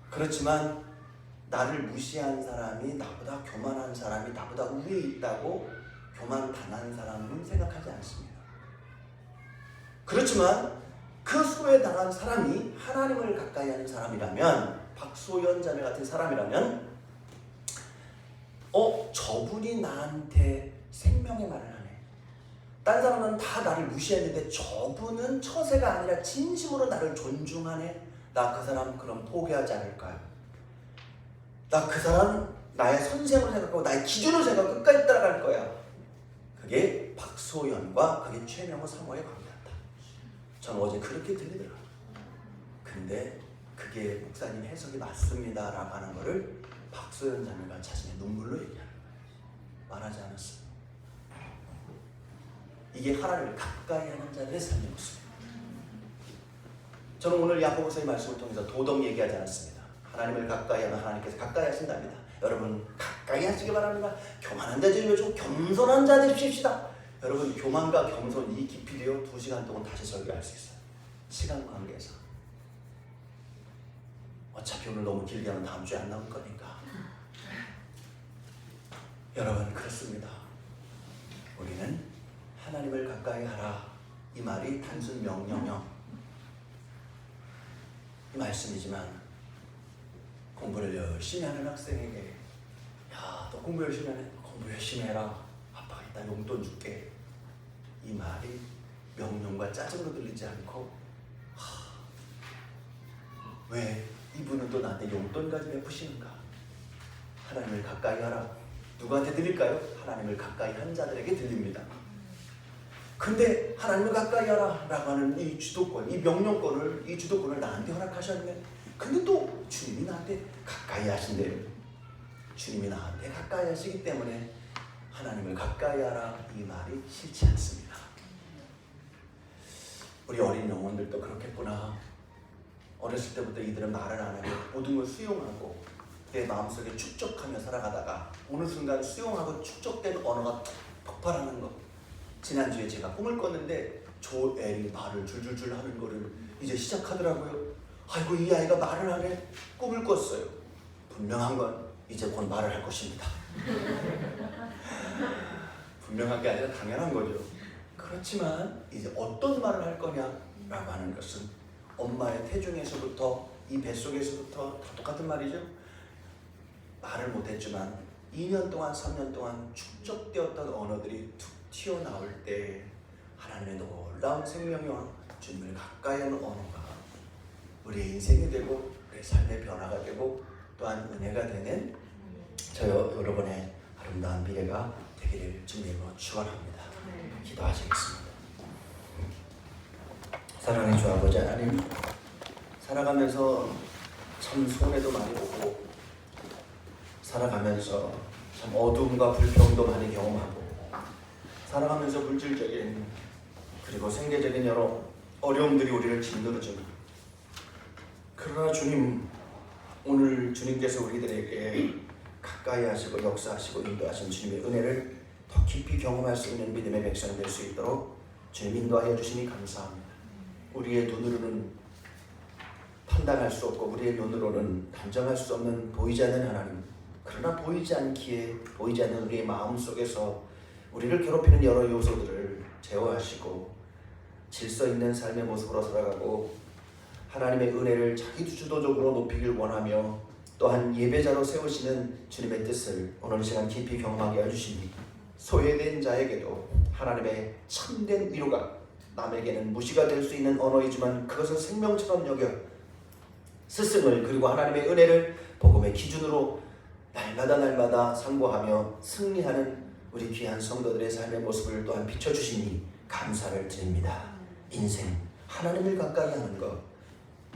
S3: 그렇지만 나를 무시한 사람이 나보다 교만한 사람이 나보다 위에 있다고 교만당한 사람은 생각하지 않습니다. 그렇지만 그 소외당한 사람이 하나님을 가까이 하는 사람이라면, 박소연 자매 같은 사람이라면, 저분이 나한테 생명의 말을 하네. 딴 사람은 다 나를 무시했는데 저분은 처세가 아니라 진심으로 나를 존중하네. 나 그 사람 그럼 포기하지 않을까요? 나 그 사람 나의 선생으로 생각하고 나의 기준으로 생각하고 끝까지 따라갈 거야. 그게 박소연과 그게 최명호 사모의 관계였다. 저는 어제 그렇게 들리더라고요. 근데 그게 목사님 해석이 맞습니다 라고 하는 거를 박소연 자매가 자신의 눈물로 얘기하는 거예요. 말하지 않았어요. 이게 하나님을 가까이 하는 자들의 삶의 모습입니다. 저는 오늘 야고보서의 말씀을 통해서 도덕 얘기하지 않았습니다. 하나님을 가까이 하면 하나님께서 가까이 하신답니다. 여러분 가까이 하시기 바랍니다. 교만한 자 되시고 겸손한 자 되십시다. 여러분 교만과 겸손 이 깊이도요 2시간 동안 다시 설교할 수 있어요. 시간 관계에서. 어차피 오늘 너무 길게 하면 다음 주에 안 나올 거니까. 여러분 그렇습니다. 우리는 하나님을 가까이 하라. 이 말이 단순 명령형 이 말씀이지만, 공부를 열심히 하는 학생에게 야, 너 공부 열심히 하네? 공부 열심히 해라. 아빠가 이따 용돈 줄게. 이 말이 명령과 짜증으로 들리지 않고, 왜 이분은 또 나한테 용돈까지 베푸시는가? 하나님을 가까이 하라. 누구한테 들릴까요? 하나님을 가까이 한 자들에게 들립니다. 근데 하나님을 가까이 하라 라고 하는 이 주도권, 이 명령권을, 이 주도권을 나한테 허락하셨네. 근데 또 주님이 나한테 가까이 하신대요. 주님이 나한테 가까이 하시기 때문에 하나님을 가까이 하라 이 말이 싫지 않습니다. 우리 어린 영혼들도 그렇겠구나. 어렸을 때부터 이들은 말을 안 하고 모든 걸 수용하고 내 마음속에 축적하며 살아가다가 어느 순간 수용하고 축적된 언어가 폭발하는 것. 지난주에 제가 꿈을 꿨는데 조엘이 말을 줄줄줄 하는 거를 이제 시작하더라고요. 아이고 이 아이가 말을 하네. 꿈을 꿨어요. 분명한 건 이제 곧 말을 할 것입니다. 분명한 게 아니라 당연한 거죠. 그렇지만 이제 어떤 말을 할 거냐라고 하는 것은 엄마의 태중에서부터 이 뱃속에서부터 다 똑같은 말이죠. 말을 못했지만 2년 동안 3년 동안 축적되었던 언어들이 툭 튀어나올 때 하나님의 놀라운 생명과 주님을 가까이 하는 언어가 우리의 인생이 되고 우리의 삶의 변화가 되고 또한 은혜가 되는 여러분의 아름다운 미래가 되기를 주님으로 축원합니다. 기도하시겠습니다. 사랑의 주 아버지 하나님, 살아가면서 참 손해도 많이 보고 살아가면서 참 어둠과 불평도 많이 경험하고 살아가면서 물질적인 그리고 생계적인 여러 어려움들이 우리를 짓누르지만, 그러나 주님, 오늘 주님께서 우리들에게 가까이 하시고 역사하시고 인도하신 주님의 은혜를 더 깊이 경험할 수 있는 믿음의 백성이 될 수 있도록 주님 인도하여 주시니 감사합니다. 우리의 눈으로는 판단할 수 없고 우리의 눈으로는 단정할 수 없는 보이지 않는 하나님, 그러나 보이지 않기에 보이지 않는 우리의 마음속에서 우리를 괴롭히는 여러 요소들을 제어하시고 질서 있는 삶의 모습으로 살아가고 하나님의 은혜를 자기 주도적으로 높이길 원하며 또한 예배자로 세우시는 주님의 뜻을 오늘 시간 깊이 경험하게 해주시니 소외된 자에게도 하나님의 참된 위로가 남에게는 무시가 될 수 있는 언어이지만 그것을 생명처럼 여겨 스승을 그리고 하나님의 은혜를 복음의 기준으로 날마다 상고하며 승리하는 우리 귀한 성도들의 삶의 모습을 또한 비춰주시니 감사를 드립니다. 인생 하나님을 가까이 하는 것,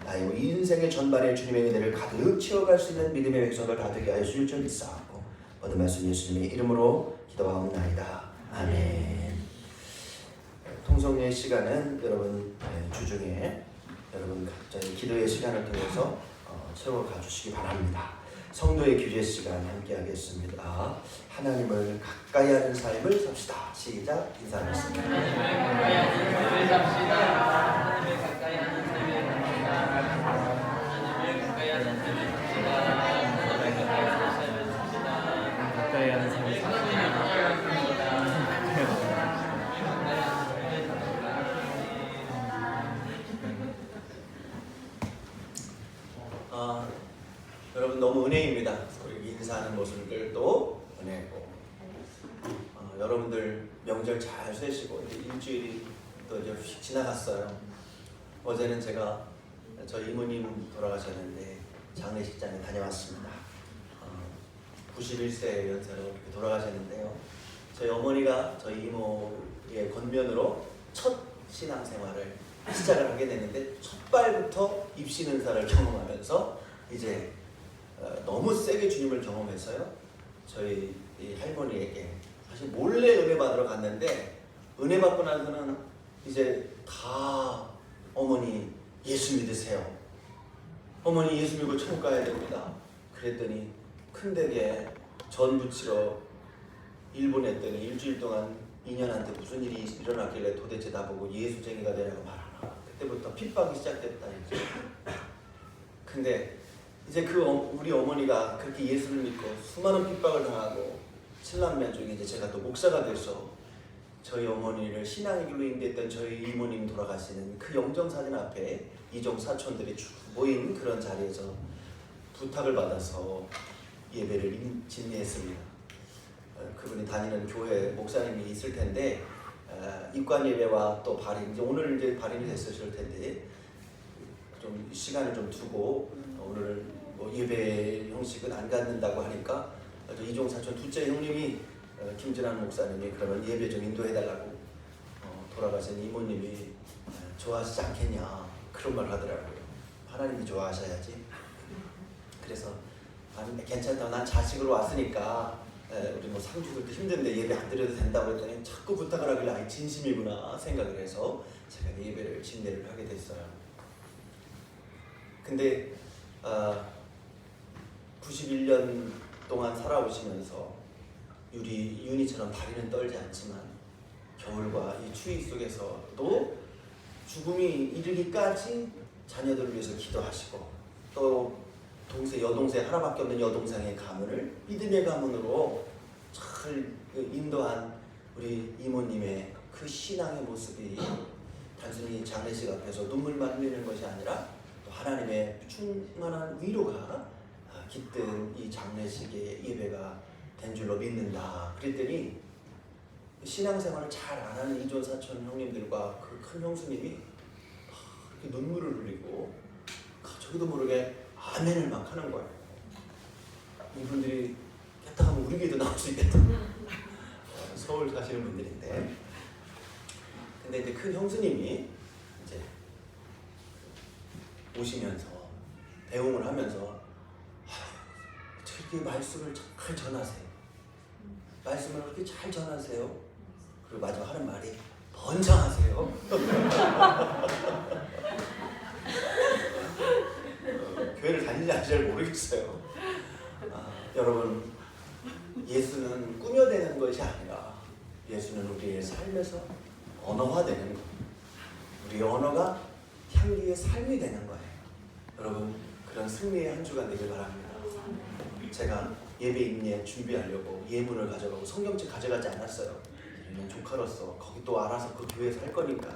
S3: 나의 이 인생의 전반에 주님의 은혜를 가득 채워갈 수 있는 믿음의 백성을 다 되게 하여 주실 줄 믿사옵고 모든 말씀 예수님의 이름으로 기도하옵나이다. 아멘. 통성의 시간은 여러분 주중에 여러분 각자의 기도의 시간을 통해서 채워가 주시기 바랍니다. 성도의 규제 시간 함께 하겠습니다. 하나님을 가까이 하는 삶을 삽시다. 시작. 인사하겠습니다.
S6: 하나님을 가까이 하는 삶을 삽시다. 하나님을 가까이 하는 삶을 삽시다. 하나님을 가까이 하는 삶을 삽시다. 하나님을 가까이 하는 삶을 삽시다.
S1: 가까이 하는 삶을
S3: 여러분 너무 은혜입니다. 우리 인사하는 모습들 또 은혜고 여러분들 명절 잘 쇠시고 이제 일주일이 또 이제 휙 지나갔어요. 어제는 제가 저희 이모님 돌아가셨는데 장례식장에 다녀왔습니다. 91세 연세로 이렇게 돌아가셨는데요. 저희 어머니가 저희 이모의 권면으로 첫 신앙생활을 시작을 하게 됐는데 첫 발부터 입신 은사를 경험하면서 이제 너무 세게 주님을 경험해서요. 저희 이 할머니에게 사실 몰래 은혜 받으러 갔는데 은혜 받고 나서는 이제 다 어머니 예수 믿으세요. 어머니 예수 믿고 천국 가야 됩니다. 그랬더니 큰댁에 전 부치러 일본 했더니 일주일 동안 인연한테 무슨 일이 일어났길래 도대체 나보고 예수쟁이가 되라고 말하나. 그때부터 핍박이 시작됐다 이제. 근데 이제 우리 어머니가 그렇게 예수를 믿고 수많은 핍박을 당하고 7남매 중에 이제 제가 또 목사가 돼서 저희 어머니를 신앙의 길로 인도했던 저희 이모님 돌아가시는 그 영정사진 앞에 이종 사촌들이 쭉 모인 그런 자리에서 부탁을 받아서 예배를 진리했습니다. 그분이 다니는 교회 목사님이 있을 텐데 입관 예배와 또 발인, 이제 오늘 이제 발인이 됐으실 텐데 좀 시간을 좀 두고 오늘 뭐 예배 형식은 안 갖는다고 하니까 이종 사촌 둘째 형님이 김진환 목사님이 그러면 예배 좀 인도해달라고 돌아가신 이모님이 좋아하시지 않겠냐 그런 말 하더라고요. 하나님이 좋아하셔야지. 그래서 괜찮다. 난 자식으로 왔으니까 우리 뭐 상주들도 힘든데 예배 안 드려도 된다고 했더니 자꾸 부탁을 하길래 아이 진심이구나 생각을 해서 제가 예배를 진례를 하게 됐어요. 근데 91년 동안 살아오시면서 윤희처럼 다리는 떨지 않지만 겨울과 이 추위 속에서도 죽음이 이르기까지 자녀들을 위해서 기도하시고 또 여동생 하나밖에 없는 여동생의 가문을 믿음의 가문으로 잘 인도한 우리 이모님의 그 신앙의 모습이 단순히 장례식 앞에서 눈물만 흘리는 것이 아니라 또 하나님의 충만한 위로가 깃든 이 장례식의 예배가 된 줄로 믿는다. 그랬더니 신앙생활을 잘 안 하는 이종 사촌 형님들과 그 큰 형수님이 이렇게 눈물을 흘리고 저기도 모르게 아멘을 막 하는 거예요. 이분들이 했다 하면 우리 교회도 나올 수 있겠다. 서울 사시는 분들인데, 근데 이제 큰 형수님이 이제 오시면서 대웅을 하면서 저렇게 말씀을 잘 전하세요. 말씀을 그렇게 잘 전하세요. 그리고 마지막 하는 말이 번창하세요. 교회를 다니지 않는지 잘 모르겠어요. 여러분, 예수는 꾸며내는 것이 아니라 예수는 우리의 삶에서 언어화되는 거예요. 우리의 언어가 향기의 삶이 되는 거예요. 여러분, 그런 승리의 한 주간 되길 바랍니다. 제가 예배 임례 준비하려고 예문을 가져가고 성경책 가져가지 않았어요. 이런 조카로서 거기 또 알아서 그 교회에서 할 거니까.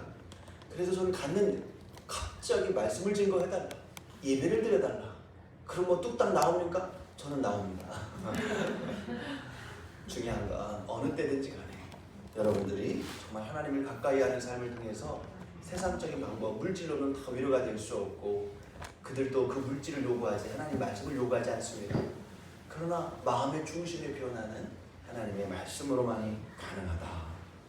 S3: 그래서 저는 갔는데 갑자기 말씀을 증거해달라, 예배를 드려달라. 그럼 뭐 뚝딱 나오니까 저는 나옵니다. 중요한 건 어느 때든지 간에 여러분들이 정말 하나님을 가까이 하는 삶을 통해서 세상적인 방법, 물질로는 다 위로가 될 수 없고 그들도 그 물질을 요구하지 하나님 말씀을 요구하지 않습니다. 그러나 마음의 중심에 변하는 하나님의 말씀으로만이 가능하다.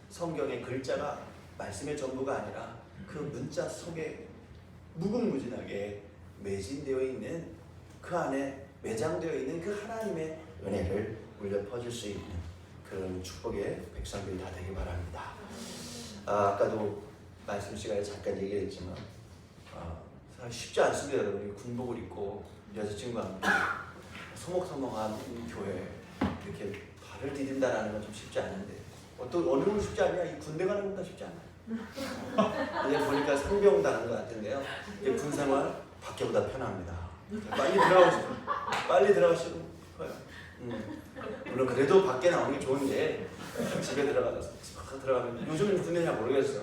S3: 성경의 글자가 말씀의 전부가 아니라 그 문자 속에 무궁무진하게 매진되어 있는 그 안에 매장되어 있는 그 하나님의 은혜를 울려 퍼질 수 있는 그런 축복의 백성들이 다 되길 바랍니다. 아까도 말씀 시간에 잠깐 얘기했지만 쉽지 않습니다. 여러분 군복을 입고 여자친구와 함께 소목소목한 교회 이렇게 발을 디딘다라는 건 좀 쉽지 않은데 어느 건 쉽지 않냐? 이 군대 가는 건 다 쉽지 않아요. 이제 보니까 상병 당한 것 같은데요. 이제 군생활 밖에보다 편합니다. 빨리 들어가시고 싶어요. 물론 그래도 밖에 나오는 게 좋은데 집에 들어가면 요즘은 군대 잘 모르겠어.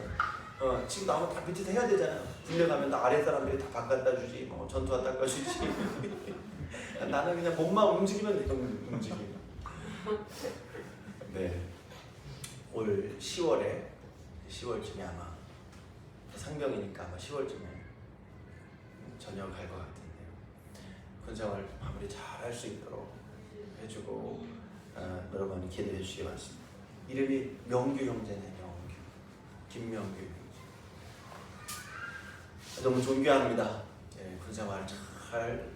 S3: 지금 나오면 다 밑에 해야 되잖아요. 군대 가면 다 아래 사람들이 다 바깥다 주지, 뭐 전투화 닦아주지. 나는 그냥 몸만 움직이면 돼. 움직이면. 네. 올 10월쯤에 아마 상병이니까 아마 10월쯤에 전역을 갈 것 같은데요. 군생활 마무리 잘 할 수 있도록 해주고 여러분이 기도해 주시기 바랍니다. 이름이 명규 형제네요. 명규. 김명규 형제. 너무 존경합니다. 예, 군생활 잘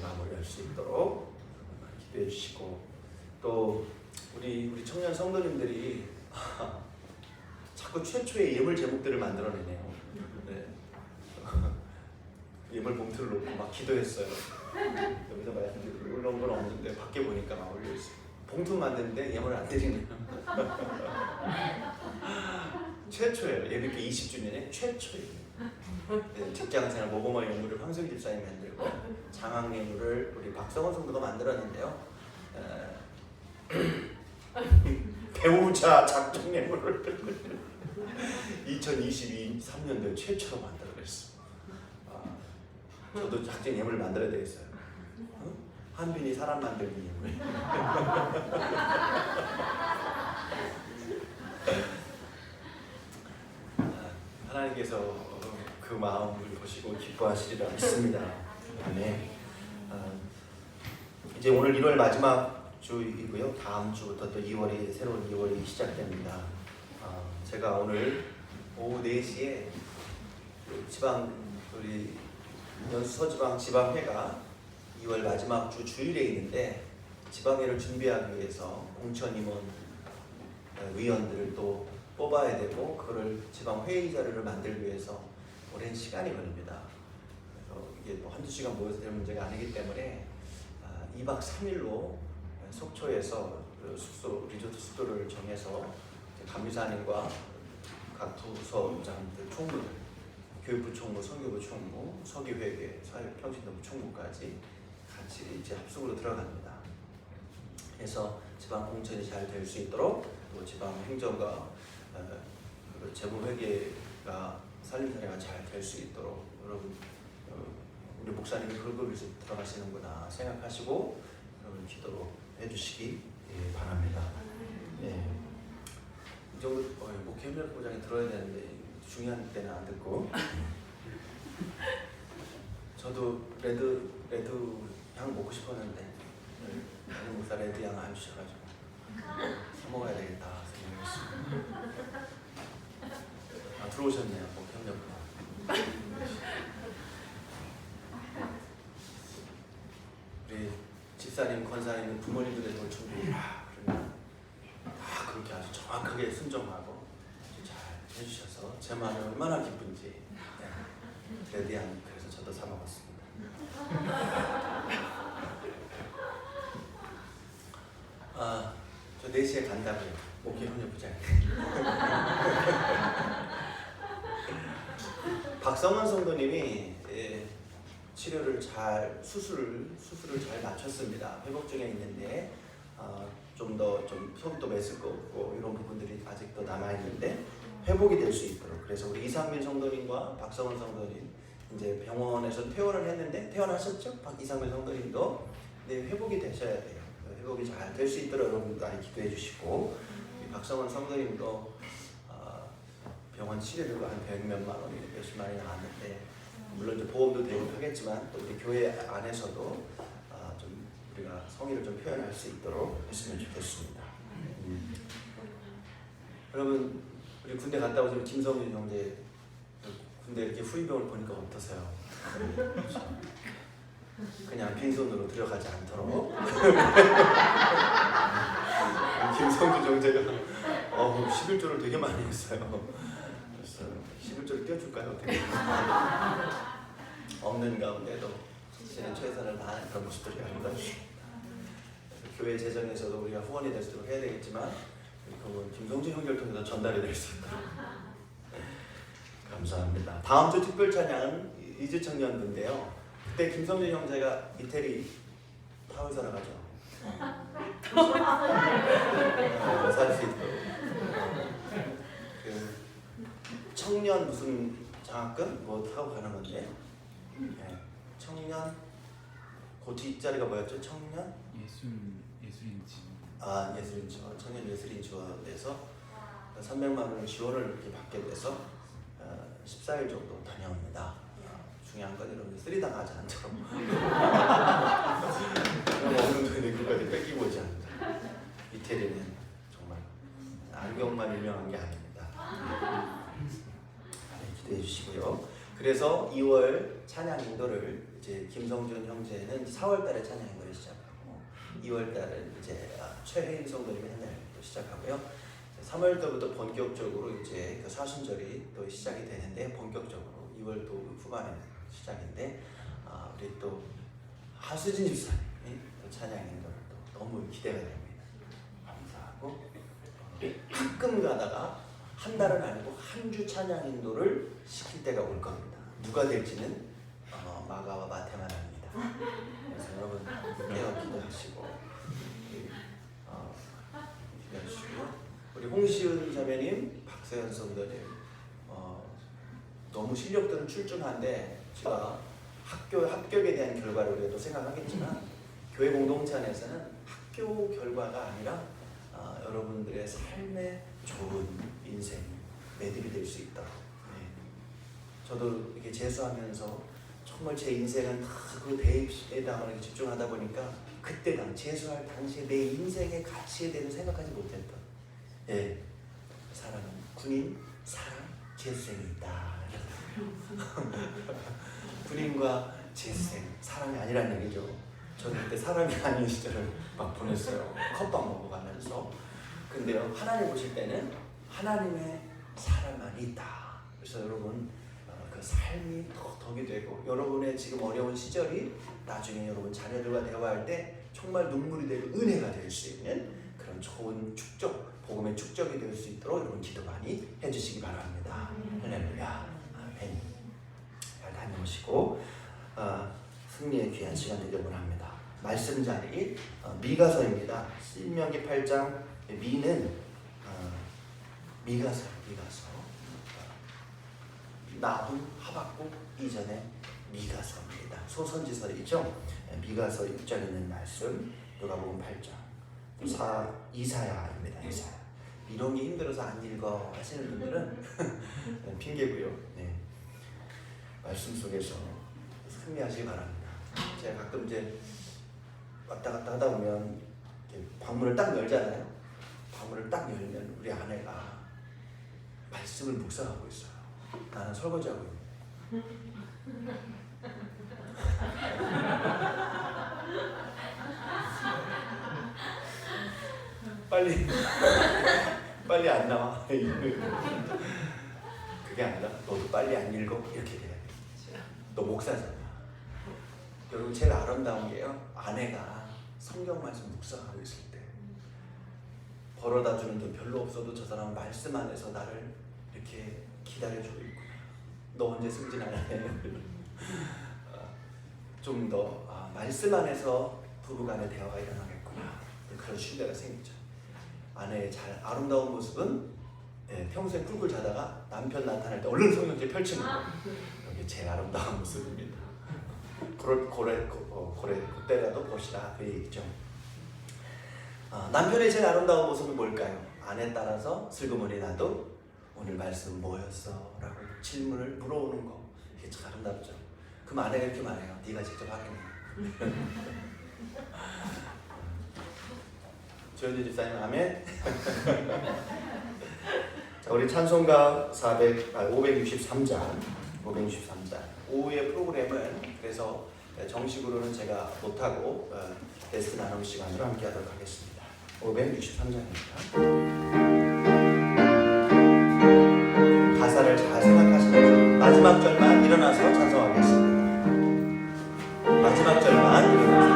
S3: 마무리할 수 있도록 기도해 주시고 또 우리 청년 성도님들이 자꾸 최초의 예물 제목들을 만들어내네요. 네. 예물 봉투를 놓고 막 기도했어요. 여기서 말씀드리고 이런 건 없는데 밖에 보니까 막 올려있어요. 봉투 만드는데 예물 안 드리네요. 최초예요. 예비교 20주년에 최초예요. 네, 직장생활 모범화 예물을 황석희 집사님이 만들고 장학 예물을 우리 박성원 성도가 만들었는데요. 배우자 작정 예물을 2023년도에 최초로 만들어냈어. 저도 작정 예물을 만들어야 되겠어요. 한빈이 사람 만들기 예물. 하나님께서 그 마음을 보시고 기뻐하시리라 믿습니다. 네. 이제 오늘 1월 마지막 주이고요. 다음 주부터 또 새로운 2월이 시작됩니다. 제가 오늘 오후 4시에 우리 서지방 지방회가 2월 마지막 주 주일에 있는데 지방회를 준비하기 위해서 공천 임원 위원들을 또 뽑아야 되고 그거를 지방 회의 자료를 만들기 위해서 오랜 시간이 걸립니다. 그래서 이게 뭐 한두 시간 모여서 될 문제가 아니기 때문에 2박 3일로 속초에서 리조트 숙소를 정해서 감리사님과 각 부서장들 총무들, 교육부 총무, 선교부 총무, 서기회계, 사회평신도부 총무까지 같이 이제 합숙으로 들어갑니다. 그래서 지방 공천이 잘 될 수 있도록 또 지방 행정과 재무회계가 살림살이가 잘 될 수 있도록 여러분 우리 목사님이 그걸 위해서 들어가시는구나 생각하시고 여러분 기도로 해주시기 바랍니다. 네. 이 정도 목회협력부장이 들어야 되는데 중요한 때는 안 듣고 저도 레드 향 먹고 싶었는데 오늘 목사 레드 향 안 주셔가지고 사 먹어야 되겠다 생각했습니다. 들어오셨네요. 목회협력부장. 우리 집사님, 권사님, 부모님들의 돌충들이라 그러면 다 그렇게 아주 정확하게 순종하고 잘 해주셔서 제 마음이 얼마나 기쁜지 레디안 그래서 저도 사 먹었습니다. 저 4시에 간다고요. 목회협력부장님. 박성원 성도님이 치료를 수술을 잘 마쳤습니다. 회복 중에 있는데 좀 속이 또 맸을 거 없고 이런 부분들이 아직도 남아 있는데 회복이 될 수 있도록 그래서 우리 이상민 성도님과 박성원 성도님 이제 병원에서 퇴원을 했는데 퇴원하셨죠? 이상민 성도님도 네, 회복이 되셔야 돼요. 회복이 잘 될 수 있도록 여러분 많이 기도해 주시고 박성원 성도님도 병원 치료비가 한 100몇만 원이 몇십만 원이 나왔는데 물론 이제 보험도 되고 하겠지만 또 우리 교회 안에서도 좀 우리가 성의를 좀 표현할 수 있도록 했으면 좋겠습니다. 여러분 우리 군대 갔다 오신 김성준 형제 군대 이렇게 후임병을 보니까 어떠세요? 그냥 빈손으로 들어가지 않도록 김성준 형제가 11조를 되게 많이 했어요. 그래서 11조를 띄워줄까요? 어떻게? 없는 가운데도 자신의 최선을 다하는 그런 모습들이 아름답습니다. 교회 재정에서도 우리가 후원이 될 수 있도록 해야 되겠지만 그 김성준 형제를 통해서 전달이 될 수 있도록 감사합니다. 다음 주 특별 찬양은 이주청년부인데요. 그때 김성준 형제가 이태리 타월사라 가죠. 살 수 있도록 그 청년 무슨 장학금 뭐 타고 가는 건데 청년 그 뒷자리가 뭐였죠? 청년
S1: 예술인지
S3: 예술인 지원 청년 예술인 지원에서 300만 원의 지원을 이렇게 받게 돼서 14일 정도 다녀옵니다. 중요한 건 여러분 쓰리당하지 않도록 어느 정도의 그까지 뺏기고 오지 않는다. 이태리는 정말 안경만 유명한 게 아닙니다. 기대해 주시고요. 그래서 2월 찬양 인도를 이제 김성준 형제는 4월달에 찬양 인도를 시작하고 2월달은 이제 최혜인 성도님이 찬양 인도 시작하고요. 3월달부터 본격적으로 이제 그 사순절이 또 시작이 되는데 본격적으로 2월 또 후반에 시작인데 우리 또 하수진 집사님이 또 찬양 인도를 또 너무 기대가 됩니다. 감사하고 가끔 가다가 한 달은 아니고 한 주 찬양 인도를 시킬 때가 올 겁니다. 누가 될지는 마가와 마태만 합니다. 그래서 여러분 깨어 기도하시고 기도하시고요. 우리 홍시은 자매님, 박세현 성도님 너무 실력들은 출중한데 제가 학교 합격에 대한 결과를 우리가 또 생각하겠지만 교회 공동체 안에서는 학교 결과가 아니라 여러분들의 삶의 좋은 인생 매듭이 될 수 있도록 저도 이렇게 재수하면서 정말 제 인생은 다 그 대입에다가 집중하다 보니까 그때 재수할 당시에 내 인생의 가치에 대해서 생각하지 못했던 사람은 군인, 사람, 재수생이 있다. 군인과 재수생, 사람이 아니란 얘기죠. 저는 그때 사람이 아닌 시절을 막 보냈어요. 컵밥 먹어가면서. 근데요, 하나님 보실 때는 하나님의 사람만이 있다. 그래서 여러분 그 삶이 덕이 되고 여러분의 지금 어려운 시절이 나중에 여러분 자녀들과 대화할 때 정말 눈물이 되고 은혜가 될 수 있는 그런 좋은 축적, 복음의 축적이 될 수 있도록 여러분 기도 많이 해주시기 바랍니다. 할렐루야. 아멘. 잘 다녀오시고 승리의 귀한 시간 되길 원합니다. 말씀 자리 미가서입니다. 신명기 8장 미는 미가서 나훔, 하박국 이전에 미가서입니다. 소선지서이죠. 미가서 6장 있는 말씀 누가복음 8장 이사야입니다. 이사야. 이런 게 힘들어서 안 읽어 하시는 분들은 핑계고요. 말씀 속에서 승리하시기 바랍니다. 제가 가끔 이제 왔다 갔다 하다 보면 방문을 딱 열잖아요. 방문을 딱 열면 우리 아내가 말씀을 묵상하고 있어요. 나는 설거지하고 있는데. 빨리 안 나와. 그게 아니라 너도 빨리 안 읽어 이렇게 돼야 돼. 너 목사잖아. 여러분 제일 아름다운 게요. 아내가 성경 말씀 묵상하고 있을 때 벌어다 주는 돈 별로 없어도 저 사람은 말씀 안에서 나를 이렇게 기다려주고 있구나. 너 언제 승진하냐. 좀 더 말씀 안에서 부부간의 대화가 일어나겠구나. 그런 신뢰가 생기죠. 아내의 잘 아름다운 모습은 평소에 꿀꿀 자다가 남편 나타날 때 얼른 성경책 펼치는 거. 이게 제일 아름다운 모습입니다. 그때라도 보시라 그 얘기죠. 남편의 제일 아름다운 모습은 뭘까요? 아내 따라서 슬그머니 나도 오늘 말씀 뭐였어? 라고 질문을 물어오는 거. 이게 참 아름답죠. 그 아내가 이렇게 말해요. 네가 직접 하겠냐. 조현주 집사님 아멘. 자, 우리 찬송가 563장 오후의 프로그램은 그래서 정식으로는 제가 못하고 게스트 나눔 시간으로 함께 하도록 하겠습니다. 563장입니다. 가사를 잘 생각하시면서 마지막 절만 일어나서 찬송하겠습니다. 마지막 절만 일어나서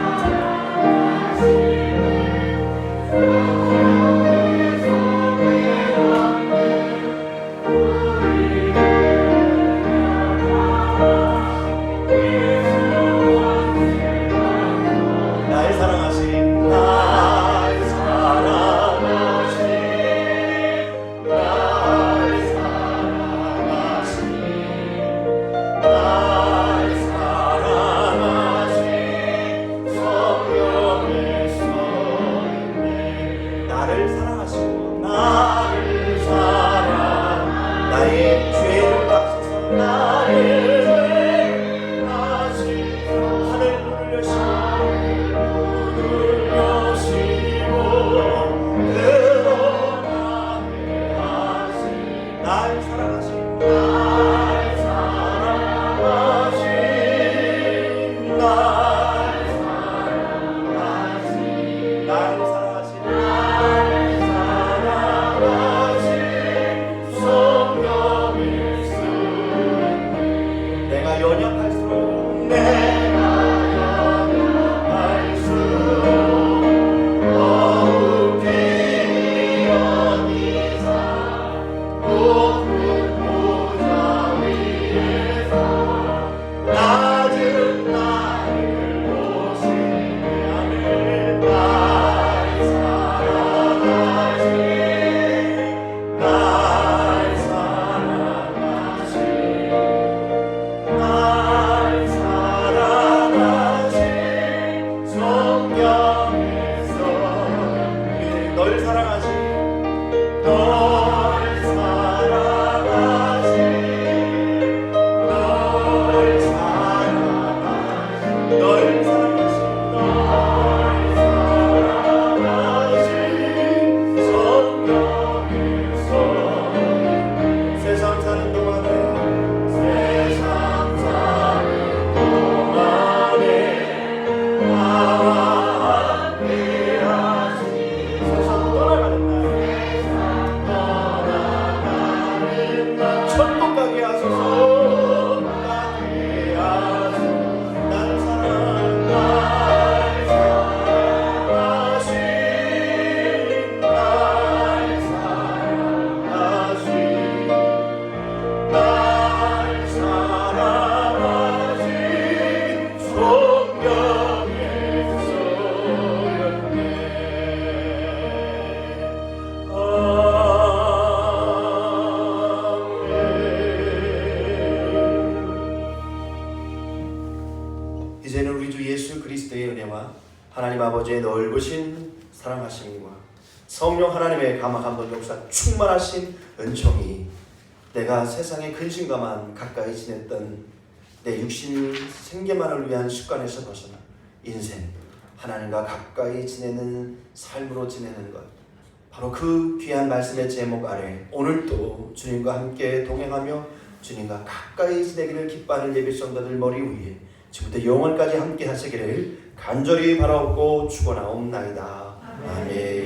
S3: 이제는 우리 주 예수 그리스도의 은혜와 하나님 아버지의 넓으신 사랑하심과 성령 하나님의 감화감동 역사 충만하신 은총이 내가 세상의 근심과만 가까이 지냈던 내 육신 생계만을 위한 습관에서 벗어나 인생 하나님과 가까이 지내는 삶으로 지내는 것, 바로 그 귀한 말씀의 제목 아래 오늘도 주님과 함께 동행하며 주님과 가까이 지내기를 기뻐하는 예배 성도들 머리 위에 지금부터 영원까지 함께 하시기를 간절히 바라옵고 축원하옵나이다. 아멘.